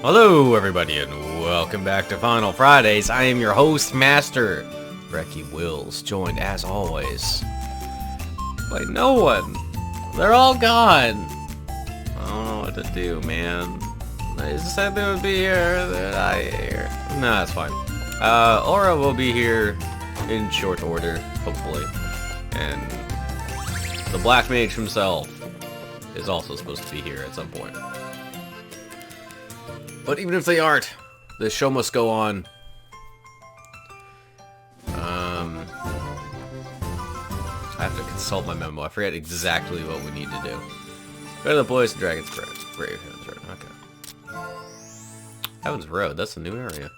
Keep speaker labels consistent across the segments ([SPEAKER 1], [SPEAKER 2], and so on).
[SPEAKER 1] Hello everybody and welcome back to Final Fridays. I am your host, Master Brecky Wills, joined as always by no one. They're all gone. I don't know what to do, man. I just said they would be here, they're not here. No, that's fine. Aura will be here in short order, hopefully. And the Black Mage himself is also supposed to be here at some point. But even if they aren't, the show must go on. I have to consult my memo. I forget exactly what we need to do. Go to the Boys and Dragons Grave. Heaven's Road. Okay. Heaven's Road. That's a new area.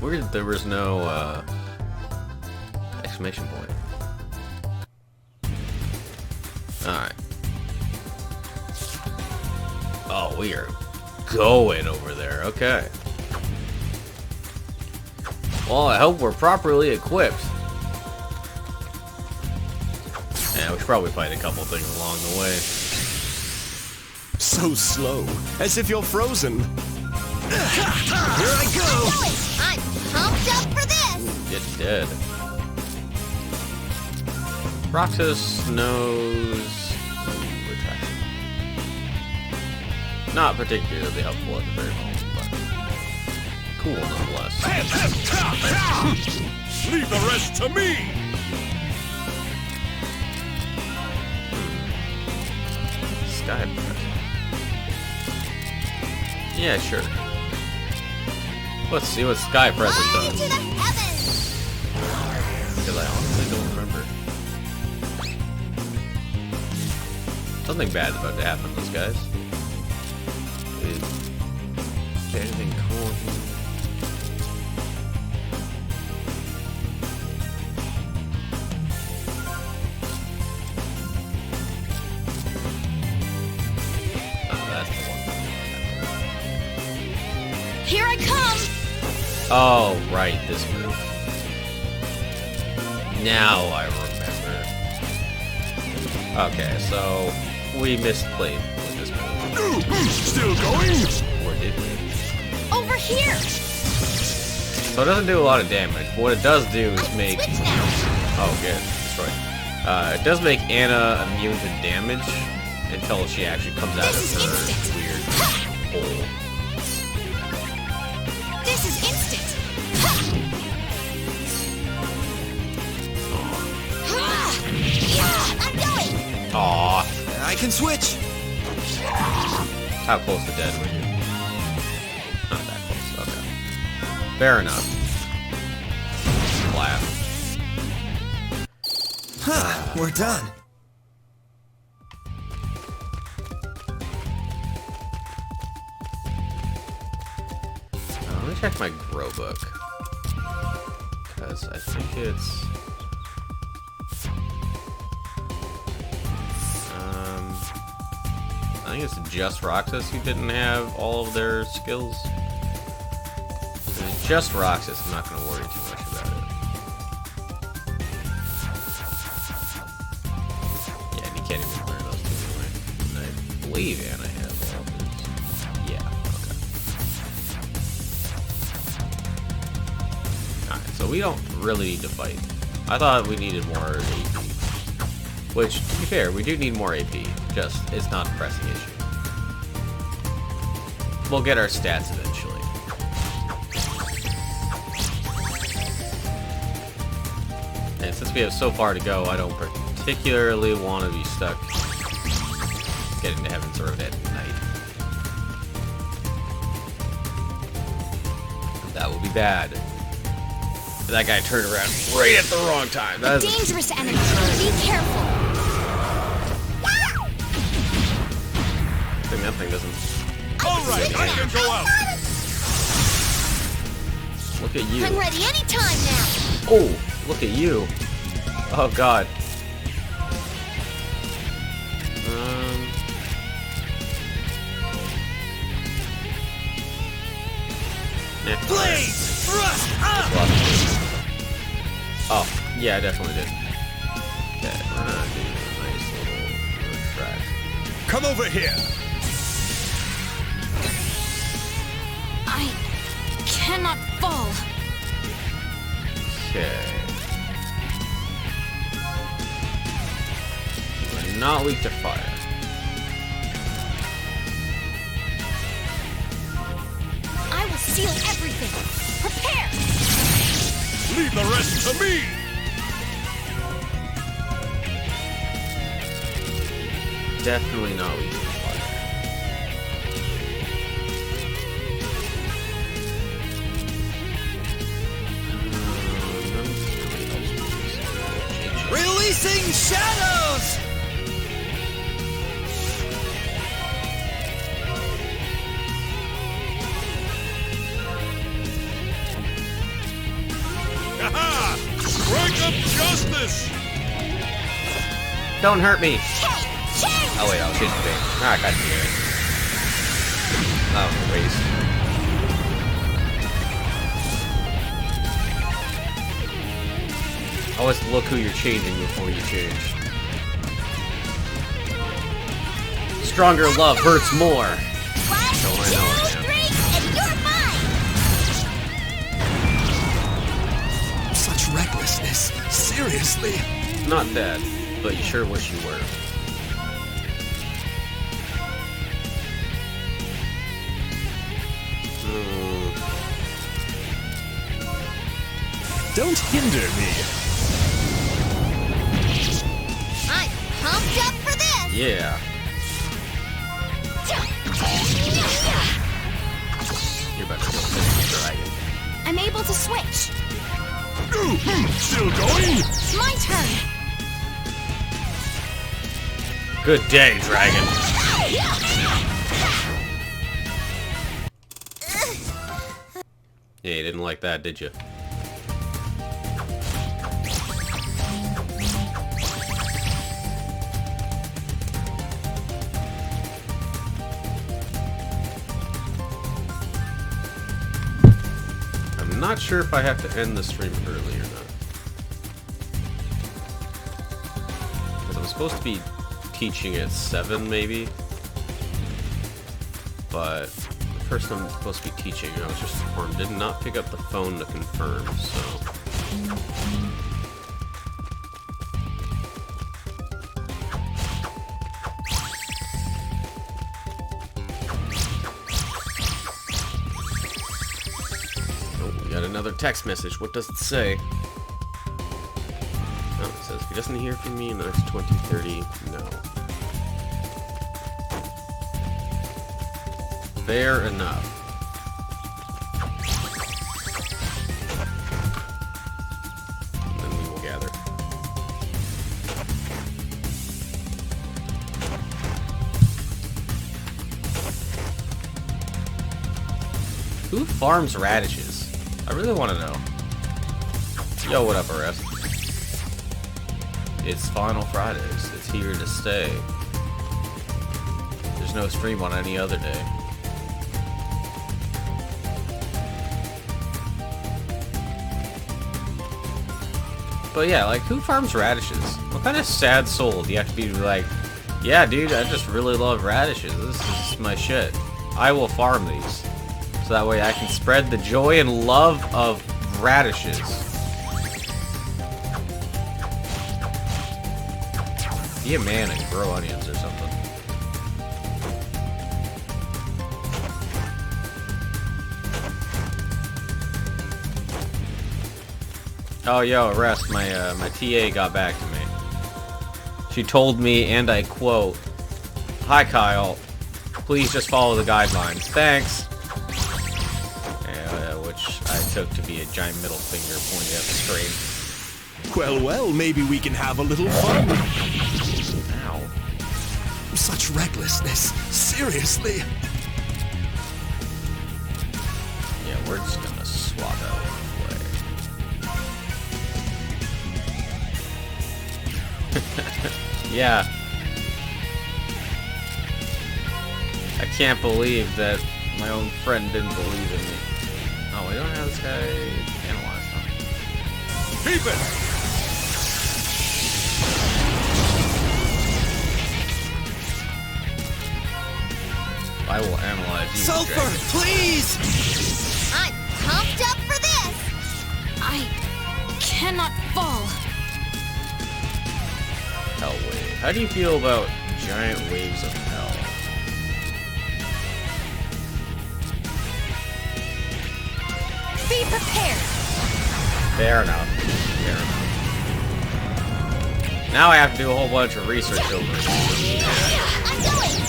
[SPEAKER 1] Weird that there was no exclamation point. All right. Oh, we are going over there. Okay. Well, I hope we're properly equipped. Yeah, we should probably fight a couple things along the way.
[SPEAKER 2] So slow, as if you're frozen. Here I go!
[SPEAKER 3] I'm pumped up for this!
[SPEAKER 1] Get dead. Roxas knows retraction. Not particularly helpful at the very moment, but cool nonetheless.
[SPEAKER 2] Leave the rest to me!
[SPEAKER 1] Sky Breath. Yeah, sure. Let's see what Sky Present
[SPEAKER 3] Fly
[SPEAKER 1] does.
[SPEAKER 3] to the heavens!
[SPEAKER 1] Because I honestly don't remember. Something bad's about to happen to those guys. Is there anything cool here? Oh, that's the one.
[SPEAKER 3] Here I come!
[SPEAKER 1] Oh, right, this move. Now I remember. Okay, so we misplayed with this move.
[SPEAKER 2] Still going?
[SPEAKER 1] Or did we?
[SPEAKER 3] Over here!
[SPEAKER 1] So it doesn't do a lot of damage, but what it does do is make...
[SPEAKER 3] Switch now!
[SPEAKER 1] Oh, good. Destroyed. It does make Anna immune to damage until she actually comes out
[SPEAKER 3] This
[SPEAKER 1] of
[SPEAKER 3] is
[SPEAKER 1] her
[SPEAKER 3] instant.
[SPEAKER 1] weird hole.
[SPEAKER 3] This is instant! I'm going!
[SPEAKER 1] Aww.
[SPEAKER 2] I can switch.
[SPEAKER 1] How close to dead were you? Not that close. Okay. Fair enough. Laugh.
[SPEAKER 2] Huh, we're done.
[SPEAKER 1] Let me check my grow book. Because I think it's... I think it's just Roxas who didn't have all of their skills. If it's just Roxas, I'm not going to worry too much about it. Yeah, and you can't even wear those two anyway. And I believe Anna has all of his. Yeah, okay. Alright, so we don't really need to fight. I thought we needed more AP. Which, to be fair, we do need more AP. Just, it's not a pressing issue. We'll get our stats eventually. And since we have so far to go, I don't particularly want to be stuck getting to Heaven's Road at night. That would be bad. That guy turned around right at the wrong time. That is
[SPEAKER 3] Dangerous enemy! Be careful!
[SPEAKER 1] I think that thing doesn't...
[SPEAKER 2] All right, I can go out.
[SPEAKER 1] Look at you.
[SPEAKER 3] I'm ready anytime now!
[SPEAKER 1] Oh, look at you. Oh, God. Nah.
[SPEAKER 2] Blaze! Thrust!
[SPEAKER 1] Oh, yeah, I definitely did. Okay, we're gonna do a nice little track.
[SPEAKER 2] Come over here.
[SPEAKER 3] cannot fall.
[SPEAKER 1] Okay. We're not weak to fire.
[SPEAKER 3] I will seal everything. Prepare!
[SPEAKER 2] Leave the rest to me!
[SPEAKER 1] Definitely not weak to fire.
[SPEAKER 2] Releasing shadows! Haha! Strike of justice!
[SPEAKER 1] Don't hurt me!
[SPEAKER 3] Change!
[SPEAKER 1] Oh wait, I was hitting the bait. Ah, I got you. Oh, waste. Always look who you're changing before you change. Stronger love hurts more.
[SPEAKER 3] One,
[SPEAKER 1] Don't I know it,
[SPEAKER 3] two,
[SPEAKER 1] man.
[SPEAKER 3] three, and you're mine!
[SPEAKER 2] Such recklessness. Seriously?
[SPEAKER 1] Not dead, but you sure wish you were.
[SPEAKER 2] Don't hinder me.
[SPEAKER 3] I'm pumped up for this!
[SPEAKER 1] Yeah. You're about to go finish the dragon.
[SPEAKER 3] I'm able to switch.
[SPEAKER 2] Still going?
[SPEAKER 3] My turn.
[SPEAKER 1] Good day, dragon. Yeah, you didn't like that, did you? I'm not sure if I have to end the stream early or not. Because I was supposed to be teaching at 7, maybe. But the person I'm supposed to be teaching, I was just informed, did not pick up the phone to confirm, so... Got another text message. What does it say? Oh, it says, if he doesn't hear from me in the next 20, 30, no. Fair enough. And then we will gather. Who farms radishes? I really want to know. Yo, what up, Arrest? It's Final Fridays. It's here to stay. There's no stream on any other day. But yeah, like, who farms radishes? What kind of sad soul do you have to be like, yeah, dude, I just really love radishes. This is my shit. I will farm these. So that way I can spread the joy and love of radishes. Be a man and grow onions or something. Oh, yo, Rest, my TA got back to me. She told me, and I quote, "Hi, Kyle. Please just follow the guidelines. Thanks." Which I took to be a giant middle finger pointed at the screen.
[SPEAKER 2] Well, well, maybe we can have a little fun.
[SPEAKER 1] Ow.
[SPEAKER 2] Such recklessness. Seriously.
[SPEAKER 1] Yeah, we're just gonna swap out and play. Yeah. I can't believe that my own friend didn't believe in me. Oh, we don't have this guy analyzed, huh?
[SPEAKER 2] Keep it!
[SPEAKER 1] I will analyze you,
[SPEAKER 2] Sulfur,
[SPEAKER 1] dragon.
[SPEAKER 2] please!
[SPEAKER 3] I'm pumped up for this.
[SPEAKER 4] I cannot fall.
[SPEAKER 1] Hell wave. How do you feel about giant waves of hell?
[SPEAKER 3] Be prepared.
[SPEAKER 1] Fair enough. Fair enough. Now I have to do a whole bunch of research over it.
[SPEAKER 3] I'm going.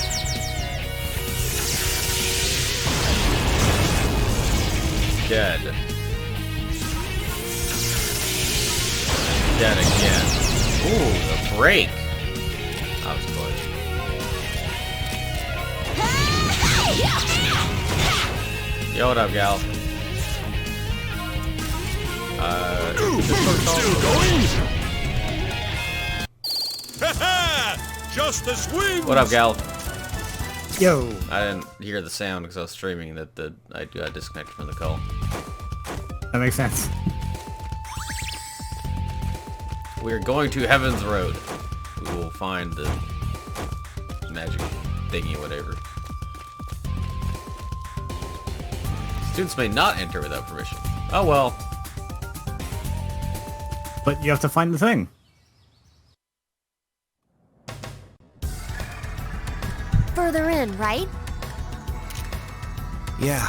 [SPEAKER 1] Dead. Dead again. Ooh, the break. That was close. Yo, what up, gal?
[SPEAKER 2] Still going? Just the swing!
[SPEAKER 1] What up, gal?
[SPEAKER 5] Yo.
[SPEAKER 1] I didn't hear the sound because I was streaming that I got disconnected from the call.
[SPEAKER 5] That makes sense.
[SPEAKER 1] We're going to Heaven's Road. We will find the magic thingy, whatever. Students may not enter without permission. Oh well.
[SPEAKER 5] But you have to find the thing.
[SPEAKER 3] Further in, right?
[SPEAKER 6] Yeah,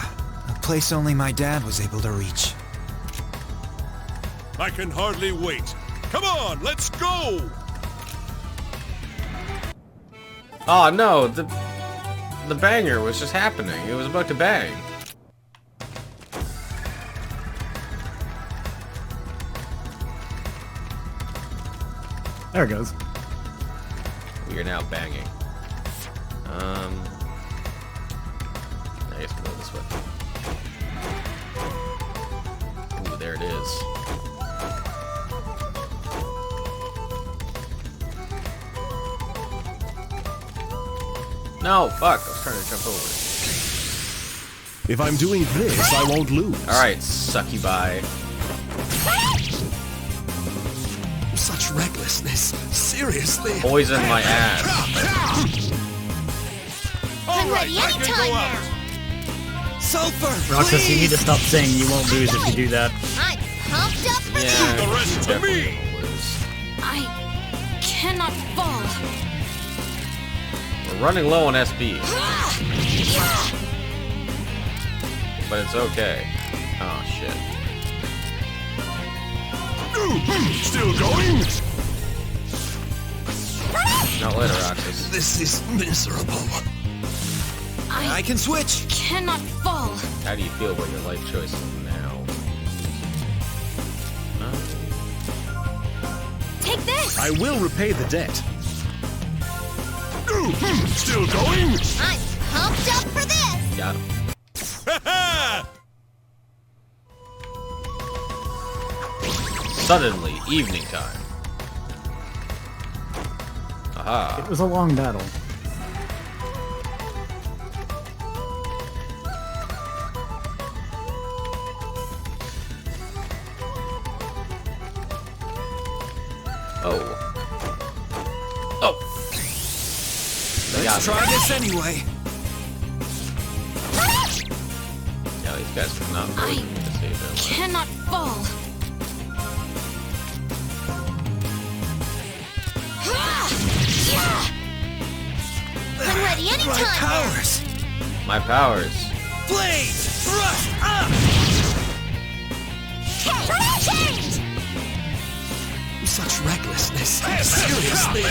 [SPEAKER 6] a place only my dad was able to reach.
[SPEAKER 2] I can hardly wait. Come on, let's go!
[SPEAKER 1] Oh no, the banger was just happening. It was about to bang.
[SPEAKER 5] There it goes.
[SPEAKER 1] We are now banging. I guess we'll go this way. Ooh, there it is. No, fuck, I was trying to jump over it.
[SPEAKER 2] If I'm doing this, I won't lose.
[SPEAKER 1] Alright, succubi.
[SPEAKER 2] Such recklessness. Seriously.
[SPEAKER 1] Poison my ass.
[SPEAKER 3] I'm ready anytime now.
[SPEAKER 6] Sulfur,
[SPEAKER 5] Roxas, you need to
[SPEAKER 6] please!
[SPEAKER 5] stop saying you won't lose if you do that.
[SPEAKER 3] I'm pumped up for
[SPEAKER 1] Yeah,
[SPEAKER 2] The rest
[SPEAKER 1] you
[SPEAKER 2] to
[SPEAKER 1] definitely
[SPEAKER 2] me.
[SPEAKER 1] gonna lose.
[SPEAKER 4] I cannot fall.
[SPEAKER 1] We're running low on SPs. But it's okay. Oh shit.
[SPEAKER 2] Still going?
[SPEAKER 1] Not later, Roxas.
[SPEAKER 2] This is miserable.
[SPEAKER 6] I can switch!
[SPEAKER 4] Cannot fall.
[SPEAKER 1] How do you feel about your life choices now?
[SPEAKER 3] Take this.
[SPEAKER 2] I will repay the debt. Still going?
[SPEAKER 3] I'm pumped up for this.
[SPEAKER 1] Got him. Suddenly, evening time. Aha.
[SPEAKER 5] It was a long battle.
[SPEAKER 1] Oh. Oh. They got
[SPEAKER 6] Let's
[SPEAKER 1] me.
[SPEAKER 6] try this anyway.
[SPEAKER 1] Yeah, these guys are not
[SPEAKER 4] I
[SPEAKER 1] willing to save their life.
[SPEAKER 4] cannot fall.
[SPEAKER 3] I'm ready
[SPEAKER 6] My
[SPEAKER 3] anytime now.
[SPEAKER 6] powers!
[SPEAKER 1] My powers.
[SPEAKER 6] Blade! Thrust up!
[SPEAKER 3] Change.
[SPEAKER 6] Such recklessness. Seriously.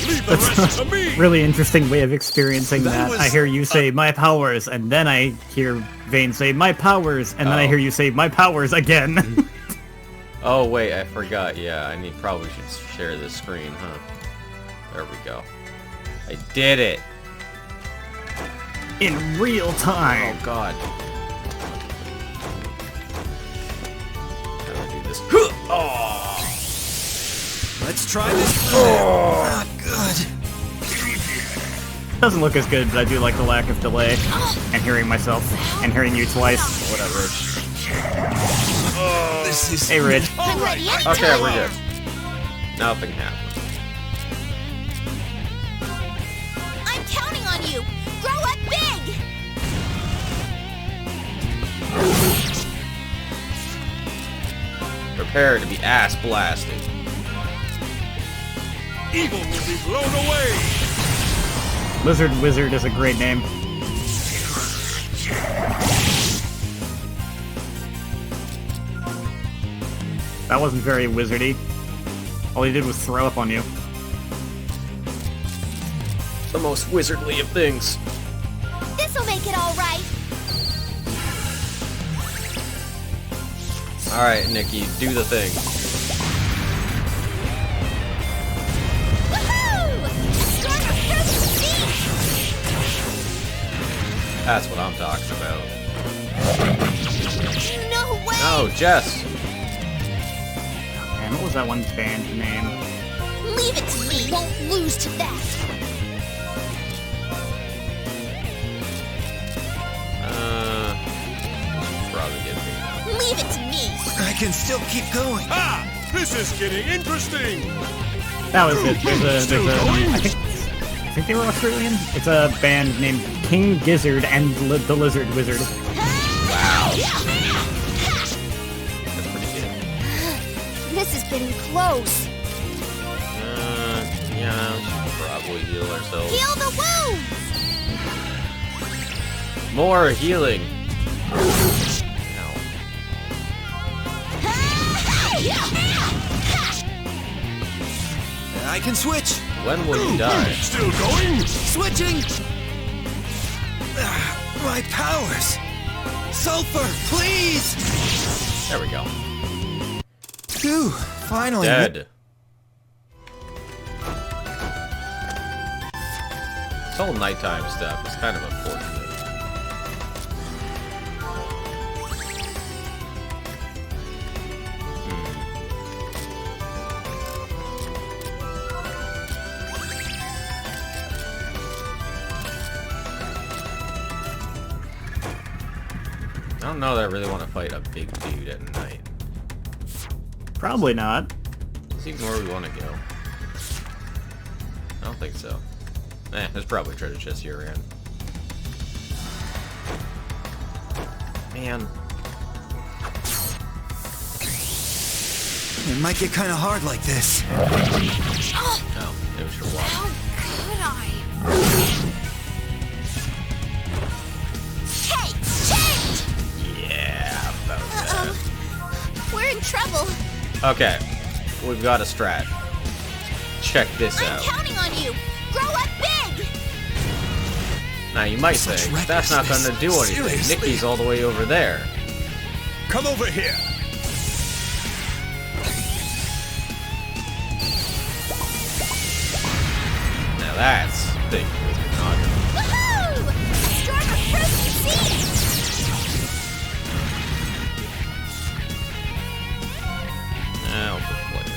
[SPEAKER 2] Leave the rest to me.
[SPEAKER 5] Really interesting way of experiencing
[SPEAKER 6] That
[SPEAKER 5] that.
[SPEAKER 6] was-
[SPEAKER 5] I hear you say my powers, and then I hear Vayne say my powers, and then I
[SPEAKER 1] Oh.
[SPEAKER 5] hear you say my powers again.
[SPEAKER 1] Oh wait, I forgot. Yeah, I probably should share this screen, huh? There we go. I did it.
[SPEAKER 5] In real time.
[SPEAKER 1] Oh god. How do I do this? Oh.
[SPEAKER 6] Let's try this. Not good.
[SPEAKER 5] Doesn't look as good, but I do like the lack of delay. And hearing myself, and hearing you twice.
[SPEAKER 1] Whatever.
[SPEAKER 6] This is.
[SPEAKER 5] Hey, Rich.
[SPEAKER 3] I'm ready anytime
[SPEAKER 1] Okay, we're
[SPEAKER 3] now.
[SPEAKER 1] good. Nothing happened.
[SPEAKER 3] I'm counting on you. Grow up big.
[SPEAKER 1] Prepare to be ass blasted.
[SPEAKER 2] Evil will be blown away.
[SPEAKER 5] Lizard Wizard is a great name. That wasn't very wizardy. All he did was throw up on you.
[SPEAKER 1] The most wizardly of things.
[SPEAKER 3] This'll make it all right.
[SPEAKER 1] Alright, Nikki, do the thing.
[SPEAKER 3] Woohoo! Storm of Frozen
[SPEAKER 1] That's what I'm talking about.
[SPEAKER 3] Sea! No way!
[SPEAKER 1] No, Jess!
[SPEAKER 5] Man, what was that one band name?
[SPEAKER 3] Leave it to me. Won't lose to that.
[SPEAKER 1] Probably get me.
[SPEAKER 3] Leave it to me.
[SPEAKER 6] I can still keep going.
[SPEAKER 2] Ah! This is getting interesting.
[SPEAKER 5] That was it. There's a I think they were Australian. It's a band named King Gizzard and the Lizard Wizard.
[SPEAKER 1] Wow. That's pretty good.
[SPEAKER 3] This is getting close.
[SPEAKER 1] Yeah, we should probably heal ourselves.
[SPEAKER 3] Heal the wounds!
[SPEAKER 1] More healing. Ow.
[SPEAKER 6] I can switch.
[SPEAKER 1] When will you die?
[SPEAKER 2] Still going?
[SPEAKER 6] Switching. My powers. Sulfur, please.
[SPEAKER 1] There we go.
[SPEAKER 6] Phew, finally.
[SPEAKER 1] Dead. This whole nighttime stuff is kind of unfortunate. I don't know that I really want to fight a big dude at night.
[SPEAKER 5] Probably not.
[SPEAKER 1] Is he where we want to go? I don't think so. There's probably treasure chests here around. Man.
[SPEAKER 6] It might get kind of hard like this.
[SPEAKER 1] No, maybe we should walk.
[SPEAKER 4] How could I?
[SPEAKER 3] Hey, change!
[SPEAKER 1] Yeah, about that.
[SPEAKER 3] We're in trouble.
[SPEAKER 1] Okay, we've got a strat. Check this
[SPEAKER 3] I'm
[SPEAKER 1] out.
[SPEAKER 3] counting on you. Grow up big.
[SPEAKER 1] Now you might
[SPEAKER 6] Such
[SPEAKER 1] think, that's not going to do anything.
[SPEAKER 6] Seriously?
[SPEAKER 1] Nikki's all the way over there.
[SPEAKER 2] Come over here.
[SPEAKER 1] Now that's big.
[SPEAKER 3] Woohoo! Storm of Frozen Sea!
[SPEAKER 1] Now for player.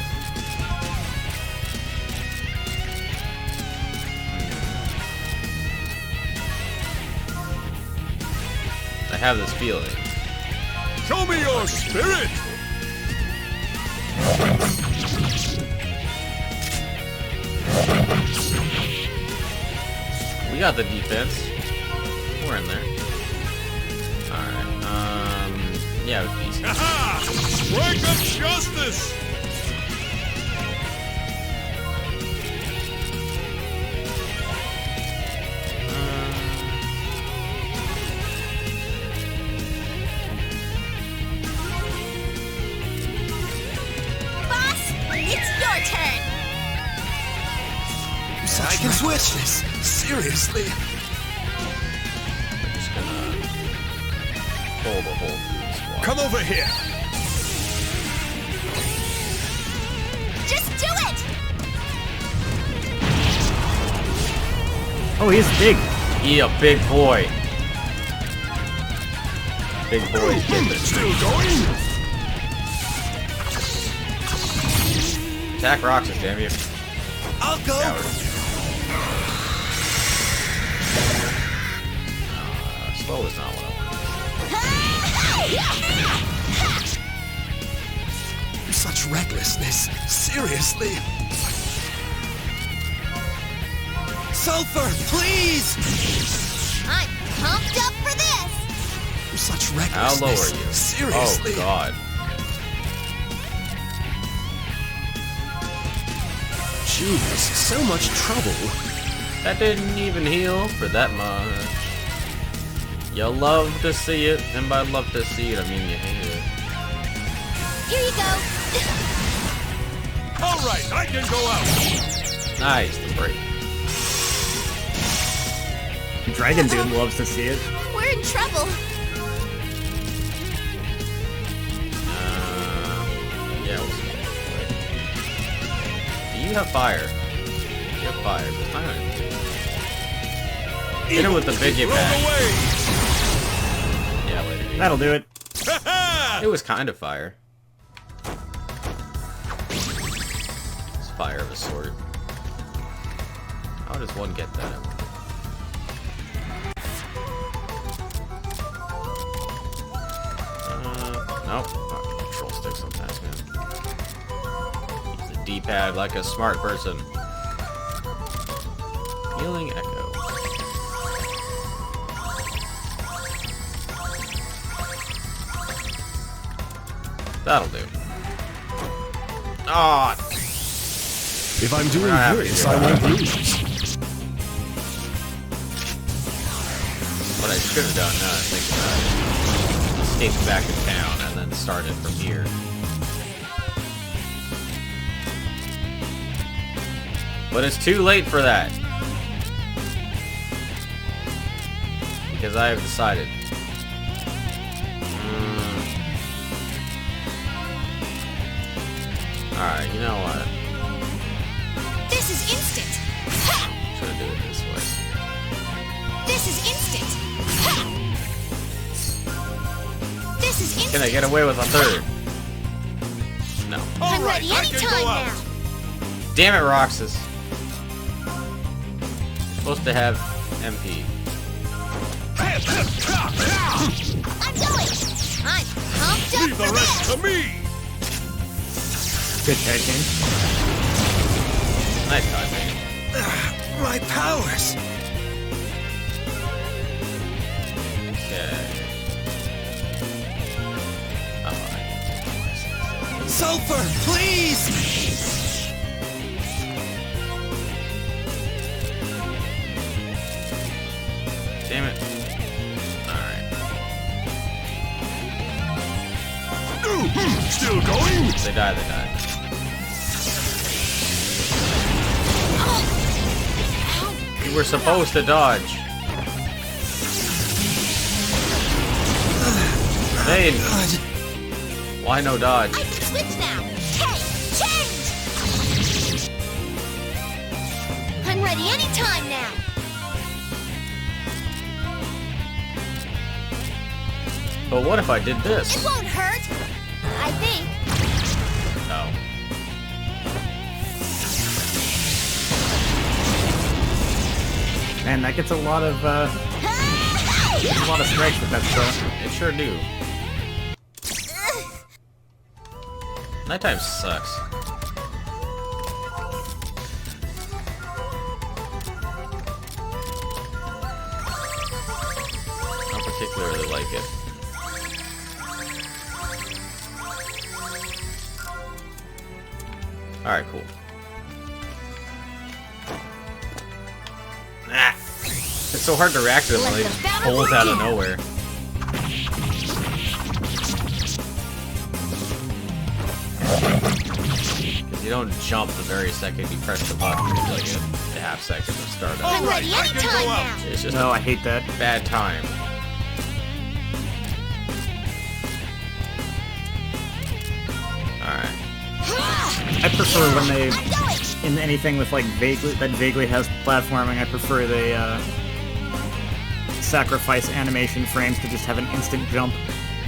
[SPEAKER 1] I have this feeling.
[SPEAKER 2] Show me your spirit.
[SPEAKER 1] We got the defense. We're in there. Alright, yeah, it's decent.
[SPEAKER 2] Aha! Strike of justice.
[SPEAKER 3] Boss, it's your turn.
[SPEAKER 6] I can switch this. Seriously.
[SPEAKER 1] I'm just gonna pull the whole squad.
[SPEAKER 2] Come over here.
[SPEAKER 3] Just do it.
[SPEAKER 5] Oh, he's big.
[SPEAKER 1] He a big boy. Big boy kid.
[SPEAKER 2] Still going?
[SPEAKER 1] Attack Roxas, damn you.
[SPEAKER 6] I'll go.
[SPEAKER 1] Coward. Slow is not what I want.
[SPEAKER 6] Such recklessness. Seriously. Sulfur, please.
[SPEAKER 3] I'm pumped up for this.
[SPEAKER 6] Such
[SPEAKER 1] How low are
[SPEAKER 6] recklessness.
[SPEAKER 1] you?
[SPEAKER 6] Seriously.
[SPEAKER 1] Oh god.
[SPEAKER 2] Jeez, so much trouble.
[SPEAKER 1] That didn't even heal for that much. You love to see it, and by love to see it, I mean you hate it.
[SPEAKER 3] Here you go.
[SPEAKER 2] All right, I can go out.
[SPEAKER 1] Nice, the break.
[SPEAKER 5] Dragon Dude loves to see it.
[SPEAKER 3] We're in trouble.
[SPEAKER 1] Yeah, we'll see. You have fire. You have fire. It's not gonna do. Hit him with the big
[SPEAKER 2] Throw
[SPEAKER 1] impact.
[SPEAKER 2] away.
[SPEAKER 1] Yeah, later. Dude.
[SPEAKER 5] That'll do it.
[SPEAKER 1] It was kind of fire. It's fire of a sort. How does one get that? Nope. Oh, control stick sometimes, man. Use the D-pad like a smart person. Healing Echo. That'll do. Ah,
[SPEAKER 2] If I'm doing
[SPEAKER 1] We're not happy
[SPEAKER 2] this,
[SPEAKER 1] here.
[SPEAKER 2] I won't lose.
[SPEAKER 1] what I should have done, now that I think about it. Escaped back to town and then started from here. But it's too late for that. Because I have decided. Alright, you know what?
[SPEAKER 3] This is instant. Ha!
[SPEAKER 1] Should I do it this way?
[SPEAKER 3] This is instant. Ha! This is instant.
[SPEAKER 1] Can I get away with a third? No.
[SPEAKER 2] All
[SPEAKER 3] I'm
[SPEAKER 2] right,
[SPEAKER 3] ready
[SPEAKER 2] I can
[SPEAKER 3] anytime
[SPEAKER 2] go out.
[SPEAKER 3] now.
[SPEAKER 1] Damn it, Roxas. You're supposed to have MP.
[SPEAKER 3] I'm going. I'm pumped up
[SPEAKER 2] Leave the
[SPEAKER 3] for
[SPEAKER 2] rest
[SPEAKER 3] this.
[SPEAKER 2] to me.
[SPEAKER 5] Good tag team.
[SPEAKER 1] Nice try, Vayne.
[SPEAKER 6] My powers!
[SPEAKER 1] Okay. Alright.
[SPEAKER 6] Sulfur, please!
[SPEAKER 1] Damn it. Alright.
[SPEAKER 2] Still going?
[SPEAKER 1] They die, they die. You were supposed to dodge. Vayne,
[SPEAKER 6] God,
[SPEAKER 1] why no dodge?
[SPEAKER 3] I can switch now. Hey, change. I'm ready anytime now.
[SPEAKER 1] But what if I did
[SPEAKER 3] It
[SPEAKER 1] this?
[SPEAKER 3] won't hurt. I think.
[SPEAKER 1] No.
[SPEAKER 5] Man, that gets a lot of strikes with that stuff.
[SPEAKER 1] It sure do. Nighttime sucks. I don't particularly like it. Alright, cool. Ah! It's so hard to react to them when they just bolt out of nowhere. Because you don't jump the very second you press the button. It's like a half second to start
[SPEAKER 3] I'm
[SPEAKER 1] up.
[SPEAKER 3] ready
[SPEAKER 2] I can go
[SPEAKER 3] anytime
[SPEAKER 2] out.
[SPEAKER 3] now.
[SPEAKER 1] It's just
[SPEAKER 5] No,
[SPEAKER 1] a
[SPEAKER 5] I hate that.
[SPEAKER 1] bad time. Alright.
[SPEAKER 5] I prefer when they,
[SPEAKER 3] I'm going.
[SPEAKER 5] in anything with like vaguely has platforming, I prefer they sacrifice animation frames to just have an instant jump.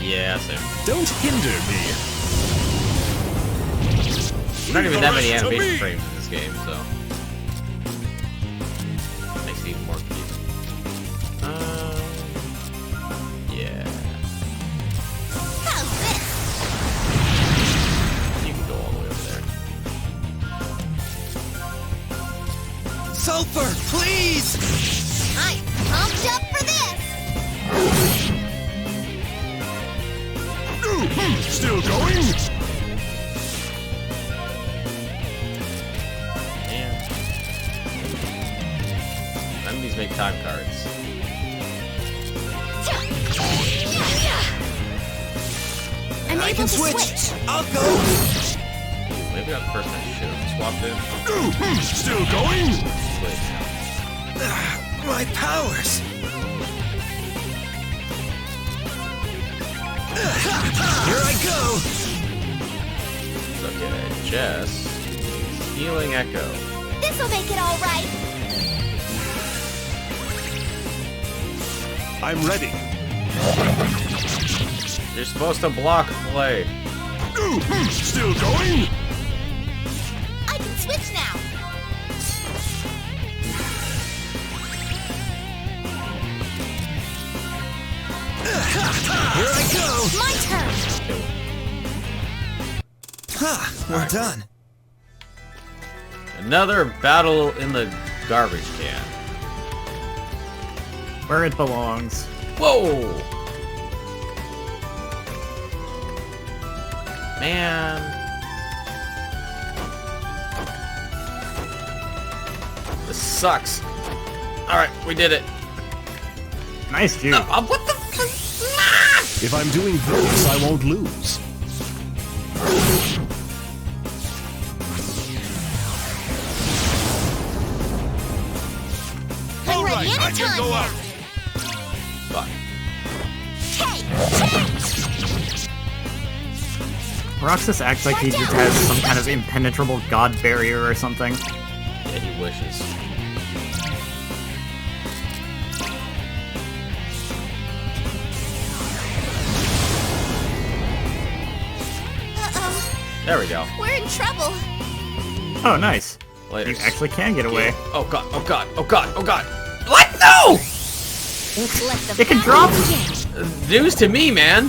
[SPEAKER 1] Yeah, same.
[SPEAKER 2] Don't hinder me.
[SPEAKER 1] Not even that many
[SPEAKER 2] Leave the rest to
[SPEAKER 1] animation
[SPEAKER 2] me.
[SPEAKER 1] frames in this game, so makes it even more confusing. Yeah,
[SPEAKER 3] How's this?
[SPEAKER 1] you can go all the way over there.
[SPEAKER 6] Sulfur, please!
[SPEAKER 3] I'm pumped up for this.
[SPEAKER 2] Still going?
[SPEAKER 1] Yeah.
[SPEAKER 6] I can
[SPEAKER 3] able to
[SPEAKER 6] switch. I'll go.
[SPEAKER 1] Maybe that person I should have swapped in.
[SPEAKER 2] Still going?
[SPEAKER 1] Wait.
[SPEAKER 6] My powers. Here I go.
[SPEAKER 1] Okay, Jess. Healing Echo.
[SPEAKER 3] This'll make it all right.
[SPEAKER 2] I'm ready.
[SPEAKER 1] You're supposed to block play.
[SPEAKER 2] Still going?
[SPEAKER 3] I can switch now.
[SPEAKER 6] Here I go.
[SPEAKER 3] My turn.
[SPEAKER 6] Ha! We're done.
[SPEAKER 1] Another battle in the garbage can.
[SPEAKER 5] Where it belongs.
[SPEAKER 1] Whoa! Man. This sucks. Alright, we did it.
[SPEAKER 5] Nice juke.
[SPEAKER 1] What the fuck?
[SPEAKER 2] If I'm doing this, I won't lose.
[SPEAKER 3] I'm ready
[SPEAKER 2] Alright, I can
[SPEAKER 3] anytime
[SPEAKER 2] go
[SPEAKER 3] now.
[SPEAKER 2] up.
[SPEAKER 1] Fuck.
[SPEAKER 3] Hey, change.
[SPEAKER 5] Roxas acts like he just has some kind of impenetrable god barrier or something.
[SPEAKER 1] Yeah, he wishes.
[SPEAKER 3] Uh-oh.
[SPEAKER 1] There we go.
[SPEAKER 3] We're in trouble.
[SPEAKER 5] Oh, nice.
[SPEAKER 1] Later.
[SPEAKER 5] You actually can get away.
[SPEAKER 1] Oh god, oh god, oh god, oh god. What? No!
[SPEAKER 3] Let the
[SPEAKER 5] It can
[SPEAKER 3] battle
[SPEAKER 5] drop.
[SPEAKER 3] begin.
[SPEAKER 1] News to me, man.